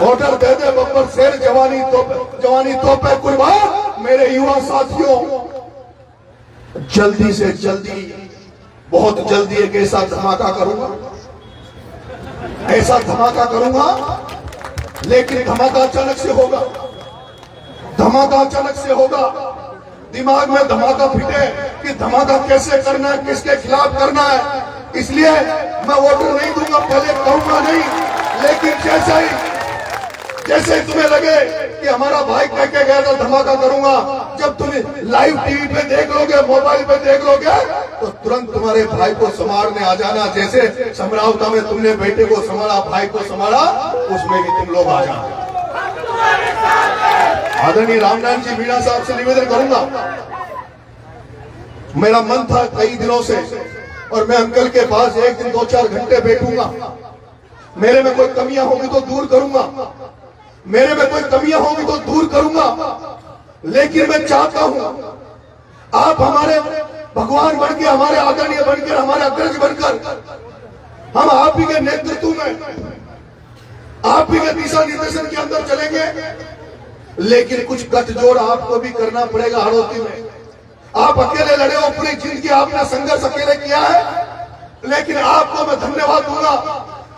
ऑर्डर दे दे बब्बर शेर जवानी तो पे कुर्बान। मेरे युवा साथियों, जल्दी से जल्दी, बहुत जल्दी एक ऐसा धमाका करूंगा, ऐसा धमाका करूंगा, लेकिन धमाका अचानक से होगा, धमाका अचानक से होगा। दिमाग में धमाका फिटे कि धमाका कैसे करना है, किसके खिलाफ करना है। इसलिए मैं ऑर्डर नहीं दूंगा, पहले कहूंगा नहीं, लेकिन जैसे तुम्हें लगे कि हमारा भाई कह के गया था धमाका करूंगा, जब तुम लाइव टीवी पे देख लोगे, मोबाइल पे देख लोगे, तो तुरंत तुम्हारे भाई को संभालने आ जाना। जैसे समरावता में तुमने बेटे को संभाला, भाई को संभाला, उसमें भी तुम लोग आ जाना। आदरणीय रामनारायण जी मीणा साहब से निवेदन करूंगा, मेरा मन था कई दिनों से, और मैं अंकल के पास एक दिन 2-4 घंटे बैठूंगा। मेरे में कोई कमियां होगी तो दूर करूंगा, मेरे में कोई कमियां होगी तो दूर करूंगा। लेकिन मैं चाहता हूं आप हमारे भगवान बनके, हमारे आदरणीय बनकर, हमारे अग्रज बनकर, हम आप ही के नेतृत्व में, आप ही के दिशा निर्देशन के अंदर चलेंगे। लेकिन कुछ गठजोड़ आपको भी करना पड़ेगा हाड़ौती में। आप अकेले लड़े हो, पूरी जिंदगी आपने संघर्ष अकेले किया है, लेकिन आपको मैं धन्यवाद दूंगा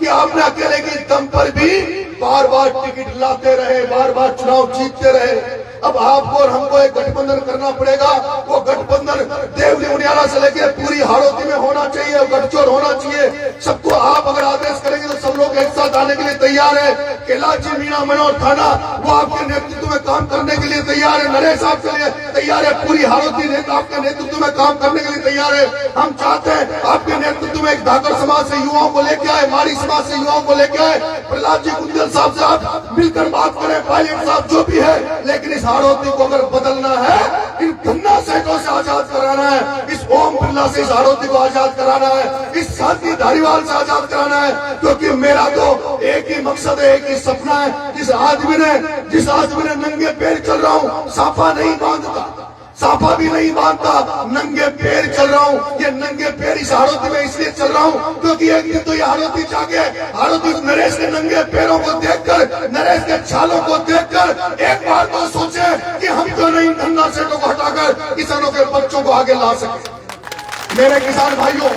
कि आपने अकेले की दम पर भी बार बार टिकट लाते रहे, बार बार चुनाव जीतते रहे। अब आपको और हमको एक गठबंधन करना पड़ेगा। वो गठबंधन देवली उनियाला से लेकर पूरी हाड़ौती में होना चाहिए, गठजोड़ होना चाहिए। सबको आप अगर आदेश करेंगे तो सब लोग एक साथ आने के लिए तैयार है। कैलाश जी मीणा मनोहर थाना वो आपके नेतृत्व में काम करने के लिए तैयार है, नरेश साहब के लिए तैयार है, पूरी हाड़ौती नेता आपके नेतृत्व में काम करने के लिए तैयार है। हम चाहते हैं आपके नेतृत्व में एक धाकर समाज से युवाओं को लेके आए, मारी समाज से युवाओं को लेके आए, प्रहलाद जी कुंजल साहब से आप मिलकर बात करें, पायलट साहब जो भी है। लेकिन इस हाड़ौती को अगर बदलना है, इन धन्ना सेठों से आजाद कराना है, इस ओम बिरला से इस हाड़ौती को आजाद कराना है, इस शांति धारीवाल से आजाद कराना है। क्योंकि मेरा तो एक ही मकसद है, एक ही सपना है। जिस आदमी ने नंगे पैर चल रहा हूँ, साफा नहीं बांधता, साफा भी नहीं बांधता, नंगे पैर चल रहा हूँ। ये नंगे पैर इस हाड़ौती में इसलिए चल रहा हूँ क्योंकि एक दिन तो ये हाड़ौती जागे, हाड़ौती नरेश के नंगे पैरों को देखकर, नरेश के छालों को देखकर एक बार तो सोचे कि हम क्यों नहीं धन्ना सेठों को हटाकर किसानों के बच्चों को आगे ला सके। मेरे किसान भाइयों,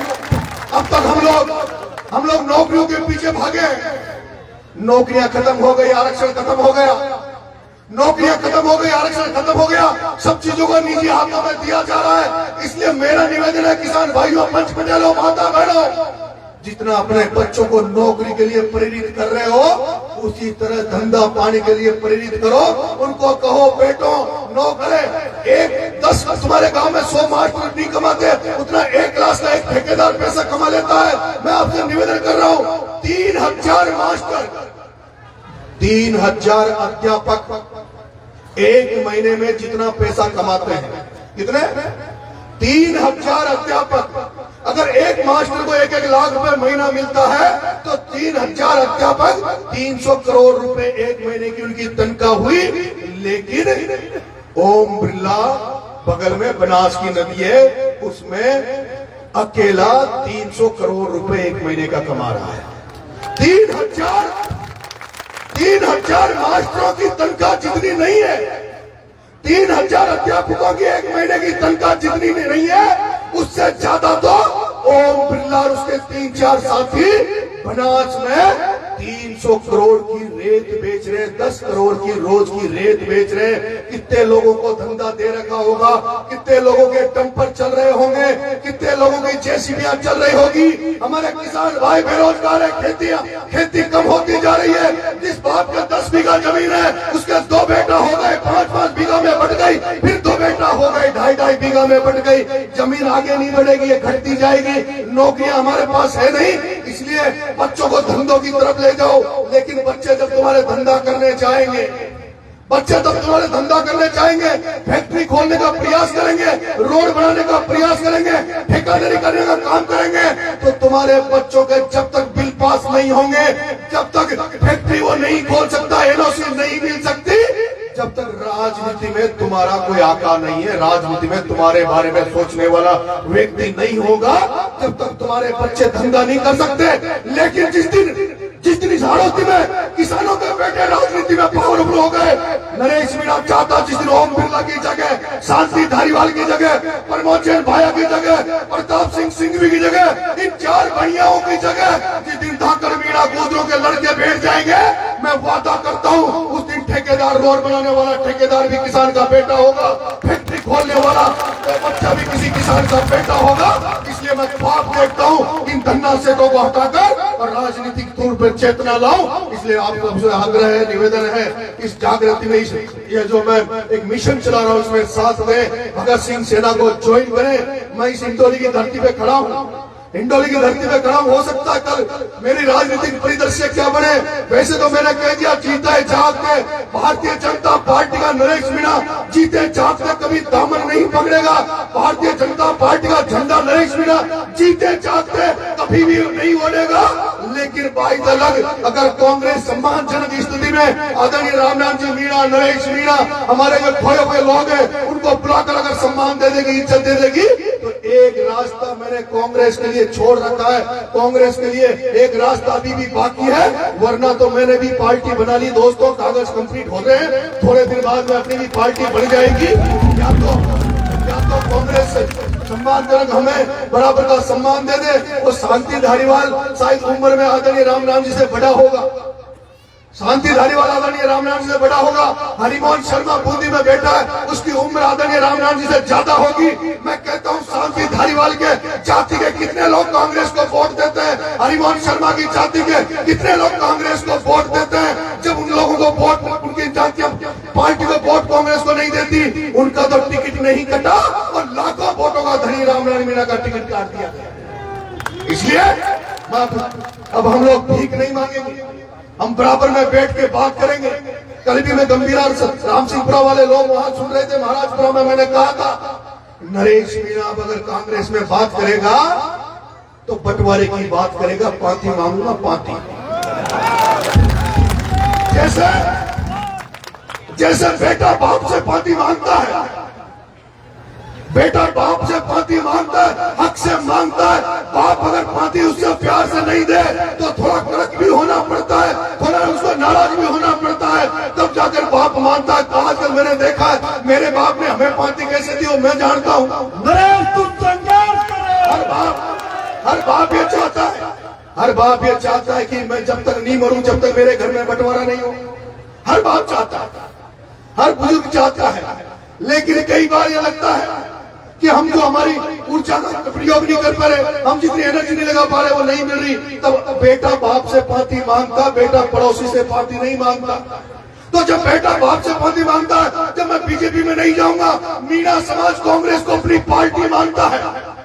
अब तक हम लोग नौकरियों के पीछे भागे, नौकरियां खत्म हो गई, आरक्षण खत्म हो गया, नौकरियां खत्म हो गई, आरक्षण खत्म हो गया, सब चीजों को निजी हाथों में दिया जा रहा है। इसलिए मेरा निवेदन है किसान भाइयों, पंच पटेलों, माता बहनों, जितना अपने बच्चों को नौकरी के लिए प्रेरित कर रहे हो, उसी तरह धंधा पानी के लिए प्रेरित करो। उनको कहो बेटो नौकरी, 10 तुम्हारे गांव में 100 मास्टर नहीं कमाते, उतना 1 क्लास का एक ठेकेदार पैसा कमा लेता है। मैं आपसे निवेदन कर रहा हूँ, 3000 मास्टर, 3000 अध्यापक एक महीने में जितना पैसा कमाते हैं, कितने? 3000 अध्यापक। अगर एक मास्टर को 1-1 लाख रुपए महीना मिलता है तो 3000 अध्यापक 300 करोड़ रुपए एक महीने की उनकी तनख्वाह हुई। लेकिन ओम बिरला बगल में बनास की नदी है, उसमें अकेला 300 करोड़ रुपए एक महीने का कमा रहा है। 3000 मास्टरों की तनख्वाह जितनी नहीं है, 3000 अध्यापकों की एक महीने की तनख्वाह जितनी नहीं है, उससे ज्यादा तो ओम बिरला और उसके 3-4 साथी बनास में 300 करोड़ की रेत बेच रहे, 10 करोड़ की रोज की रेत बेच रहे, कितने लोगों को धंधा दे रखा होगा, कितने लोगों के डंपर चल रहे होंगे, कितने लोगों की जेसीबियां चल रही होगी। हमारे किसान भाई बेरोजगार है, खेती कम होती जा रही है। जिस बाप का 10 बीघा जमीन है उसके 2 बेटा हो गए, 5-5 बीघा में बढ़ गई, फिर 2 बेटा हो गए, 2.5 बीघा में बढ़ गई। जमीन आगे नहीं बढ़ेगी, ये घटती जाएगी। नौकरियां हमारे पास है नहीं, इसलिए बच्चों को धंधों की तरफ ले जाओ। लेकिन बच्चे जब तुम्हारे धंधा करने जाएंगे, फैक्ट्री खोलने का प्रयास करेंगे, रोड बनाने का प्रयास करेंगे, ठेकेदारी करने का काम करेंगे, तो तुम्हारे बच्चों के जब तक बिल पास नहीं होंगे, जब तक फैक्ट्री वो नहीं खोल सकता, एनओसी नहीं मिल सकती, जब तक राजनीति में तुम्हारा कोई आका नहीं है, राजनीति में तुम्हारे बारे में सोचने वाला व्यक्ति नहीं होगा, जब तक तुम्हारे बच्चे धंधा नहीं कर सकते। लेकिन जिस दिन इस हाड़ोती में किसानों के बेटे राजनीति में पावरफुल हो गए, नरेश मीणा चाहता जिस दिन ओम बिरला की जगह, शांति धारीवाल की जगह, प्रमोद जैन भाया की जगह, प्रताप सिंह सिंघवी की जगह, इन 4 भैयाओं की जगह जिस दिन धाकर मीणा गुजरों के लड़के बैठ जाएंगे, मैं वादा करता हूँ उस दिन ठेकेदार, रोड बनाने वाला ठेकेदार भी किसान का बेटा होगा, फैक्ट्री खोलने वाला बच्चा भी किसी किसान का बेटा होगा। इसलिए मैं ख्वाब देखता हूँ इन धन्ना सेठों को हटाकर और राजनीतिक तौर पर चेतना लाऊं। इसलिए आप सबसे आग्रह है, निवेदन है, इस जागृति में ये जो मैं एक मिशन चला रहा हूँ उसमें साथ में भगत सिंह सेना को ज्वाइन करें। मैं इस इंदौली की धरती पे खड़ा हूँ, इंदौली की धरती पे खड़ा हो सकता है कल मेरी राजनीतिक परिदृश्य क्या बने। वैसे तो मैंने कह दिया जीता है जागते, भारतीय जनता पार्टी का नरेश मीणा जीते जागते कभी दामन नहीं पकड़ेगा। भारतीय जनता पार्टी का झंडा नरेश मीणा जीते जागते कभी भी नहीं ओढ़ेगा। लेकिन बाई अलग अगर कांग्रेस सम्मानजनक स्थिति में आदरणीय रामनाथ जी मीणा, नरेश मीणा, हमारे जो खोए हुए लोग हैं उनको बुलाकर अगर सम्मान दे देगी, इज्जत दे देगी, तो एक रास्ता मैंने कांग्रेस के लिए छोड़ रखा है। कांग्रेस के लिए एक रास्ता अभी भी बाकी है, वरना तो मैंने भी पार्टी बना ली दोस्तों, कागज कंप्लीट हो रहे हैं, थोड़े दिन बाद में अपनी भी पार्टी बन जाएगी। या तो कांग्रेस सम्मानजनक हमें बराबर का सम्मान दे दे, वो शांति धारीवाल शायद उम्र में आदरणीय रामनाथ जी से बड़ा होगा, शांति धारीवाल आदरणीय रामनाथ जी से बड़ा होगा। हरिमोहन शर्मा बूंदी में बैठा है, उसकी उम्र आदरणीय रामनाथ जी से ज्यादा होगी। मैं कहता हूँ शांति धारीवाल के जाति के कितने लोग कांग्रेस को वोट देते हैं, हरिमोहन शर्मा की जाति के कितने लोग कांग्रेस को वोट देते हैं। जब उन लोगों को वोट, उनकी जातियां पार्टी को वोट कांग्रेस को नहीं देती, उनका तो टिकट नहीं कटा और लाखों वोटों का धनी रामनाथ मीणा का टिकट काट दिया गया। इसलिए अब हम लोग भीख नहीं मांगेंगे, हम बराबर में बैठ के बात करेंगे। कल भी मैं गंभीरा राम सिंहपुरा वाले लोग वहां सुन रहे थे, महाराजपुरा में मैंने कहा था नरेश मीणा अगर कांग्रेस में बात करेगा तो बंटवारे की बात करेगा, पांति मांगूंगा पांति। जैसे बेटा बाप से पांति मांगता है, बेटा बाप से पांति मांगता है, हक से मांगता है। बाप अगर पांति उससे प्यार से नहीं दे तो थोड़ा कड़क भी होना पड़ता है, थोड़ा उसको नाराज भी होना पड़ता है, तब जाकर बाप मानता है। तो आजकल मैंने देखा है मेरे बाप ने हमें पांति कैसे दी वो मैं जानता हूँ। हर बाप ये चाहता है, हर बाप ये चाहता है कि मैं जब तक नहीं मरूं, जब तक मेरे घर में बंटवारा नहीं हो। हर बाप चाहता है, हर बुजुर्ग चाहता है। लेकिन कई बार ये लगता है कि हम जो हमारी ऊर्जा का प्रयोग नहीं कर पा रहे, हम जितनी एनर्जी नहीं लगा पा रहे वो नहीं मिल रही, तब बेटा बाप से पांति मांगता, बेटा पड़ोसी से पांति नहीं मांगता। तो जब बेटा बाप से पांति मांगता है, जब मैं बीजेपी में नहीं जाऊंगा, मीणा समाज कांग्रेस को अपनी पार्टी मानता है,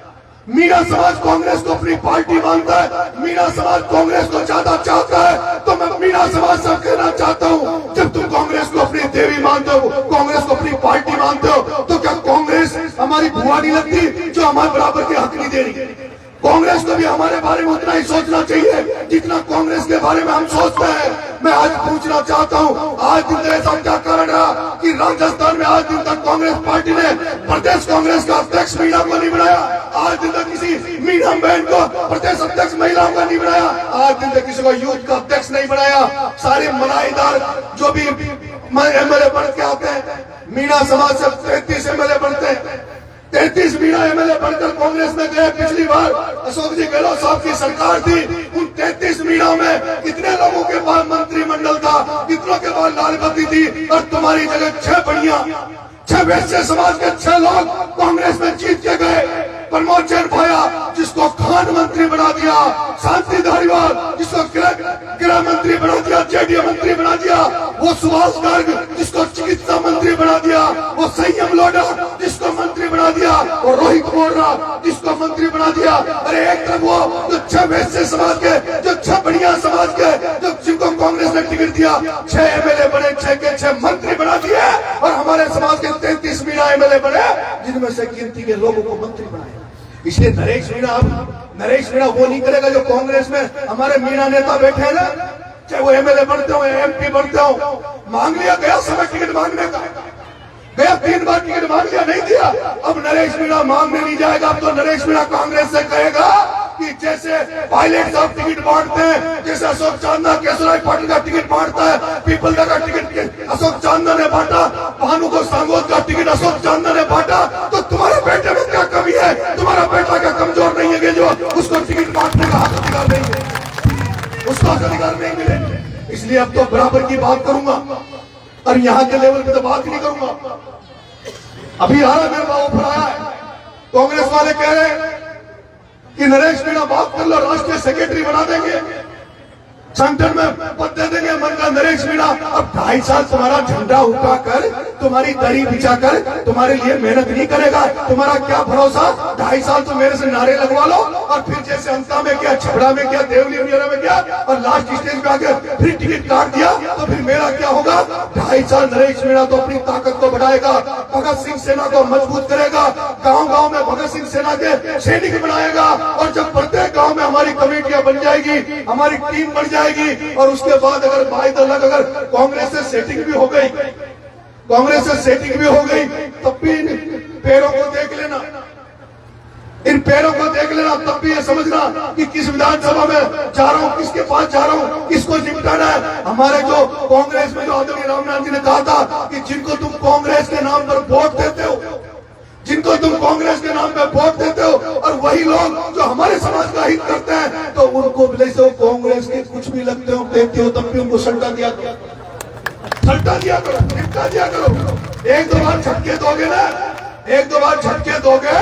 मीणा समाज कांग्रेस को अपनी पार्टी मानता है, मीणा समाज कांग्रेस को ज्यादा चाहता है। तो मैं मीणा समाज से कहना चाहता हूँ, जब तुम कांग्रेस को अपनी देवी मानते हो, कांग्रेस को अपनी पार्टी मानते हो, तो क्या कांग्रेस हमारी बुआ नहीं लगती जो हमारे बराबर के हक नहीं दे रही? कांग्रेस को भी हमारे बारे में उतना ही सोचना चाहिए जितना कांग्रेस के बारे में हम सोचते हैं। मैं आज पूछना चाहता हूँ, आज दिन ऐसा क्या कारण रहा कि राजस्थान में आज दिन तक कांग्रेस पार्टी ने प्रदेश कांग्रेस का अध्यक्ष मीणा को नहीं बनाया? आज दिन तक किसी मीणा बहन को प्रदेश अध्यक्ष महिलाओं का नहीं बनाया? आज दिन तक किसी को यूथ का अध्यक्ष नहीं बनाया? सारे मलाईदार जो भी एमएलए बन के आते हैं, मीणा समाज से 33 एमएलए बनते हैं, 33 मीणा एमएलए बनकर कांग्रेस में गए। पिछली बार अशोक जी गहलोत साहब की सरकार थी, उन 33 मीना में कितने लोगों के पास मंत्रिमंडल था, कितनों के पास लाल बत्ती थी, और तुम्हारी जगह 6 बढ़िया 6 वैश्य समाज के 6 लोग कांग्रेस में जीत के गए। प्रमोद जैन भाया जिसको खान मंत्री बना दिया, शांति धारीवाल जिसको गृह मंत्री बना दिया, जेडीए मंत्री बना दिया, वो सुभाष गर्ग जिसको चिकित्सा मंत्री बना दिया, वो संयम लोढ़ा जिसको मंत्री बना दिया, और रोहित बोर्रा जिसको मंत्री बना दिया। अरे एक तरफ वो जो 6 वैश्य समाज के, जो 6 बढ़िया समाज के, जो जिनको कांग्रेस ने टिकट दिया, 6 एमएलए बने, 6 के 6 मंत्री बना दिए, और हमारे समाज के 33 मीना एमएलए बने, जिनमें से गिनती के लोगों को मंत्री बनाया। इसलिए नरेश मीणा वो नहीं करेगा जो कांग्रेस में हमारे मीणा नेता बैठे हैं ना, चाहे वो एमएलए बनते हो, एमपी बनते हो। मांग लिया, गया समय टिकट मांगने का, गया 3 बार टिकट मांग लिया, नहीं दिया। अब नरेश मीणा मांगने नहीं जाएगा। अब तो नरेश मीणा कांग्रेस से कहेगा कि जैसे पायलट साहब टिकट बांटते हैं, जैसे अशोक चांदना केशवराय पाटिल का टिकट बांटता है, पीपलदा का टिकट अशोक चांदना ने बांटा, भानु को सांगोद का टिकट अशोक चांदना ने बांटा, तो तुम्हारे बेटे में क्या कमी है? तुम्हारा बेटा क्या कमजोर नहीं है कि जो उसको टिकट बांटने का हक अधिकार नहीं है, उसको अधिकार नहीं मिले। इसलिए अब तो बराबर की बात करूंगा, और यहाँ के लेवल पे तो बात नहीं करूंगा। अभी हारा मेरे बाबू पर आया है, कांग्रेस वाले कह रहे हैं कि नरेश मीणा बात कर लो, राष्ट्रीय सेक्रेटरी बना देंगे, संगठन में पद दे देंगे। मन का नरेश मीणा अब 2.5 साल तुम्हारा झंडा उठाकर, तुम्हारी दरी बिछाकर तुम्हारे लिए मेहनत नहीं करेगा। तुम्हारा क्या भरोसा? 2.5 साल तो मेरे से नारे लगवा लो, और फिर जैसे अंता में क्या, छपड़ा में क्या, देवली वगैरह में क्या, और लास्ट स्टेज पे आके फिर टिकट काट दिया, तो फिर मेरा क्या होगा? 2.5 साल नरेश मीणा तो अपनी ताकत को बढ़ाएगा, भगत सिंह सेना को मजबूत करेगा, गांव-गांव में भगत सिंह सेना के सैनिक बनाएगा, और जब प्रत्येक गांव में हमारी कमेटियां बन जाएगी, हमारी टीम बन जाएगी, और उसके बाद अगर बाय द लक अगर कांग्रेस से सेटिंग भी हो गई, कांग्रेस से सेटिंग भी हो गई, तब भी इन पैरों को देख लेना, इन पैरों को देख लेना, तब भी ये समझना कि किस विधानसभा में जा रहा हूं, किसके पास जा रहा हूं, किसको निपटाना है। हमारे जो कांग्रेस में जो आदरणीय रामनाथ जी ने कहा था कि जिनको तुम कांग्रेस के नाम पर वोट देते हो, जिनको तुम कांग्रेस के नाम पे वोट देते हो, और वही लोग जो हमारे समाज का हित करते हैं, तो उनको जैसे कांग्रेस के कुछ भी लगते हो, देखते हो, तब भी उनको सल्टा दिया करो, सल्टा दिया करो, निपटा दिया करो। 1-2 बार झटके दोगे ना, 1-2 बार झटके दोगे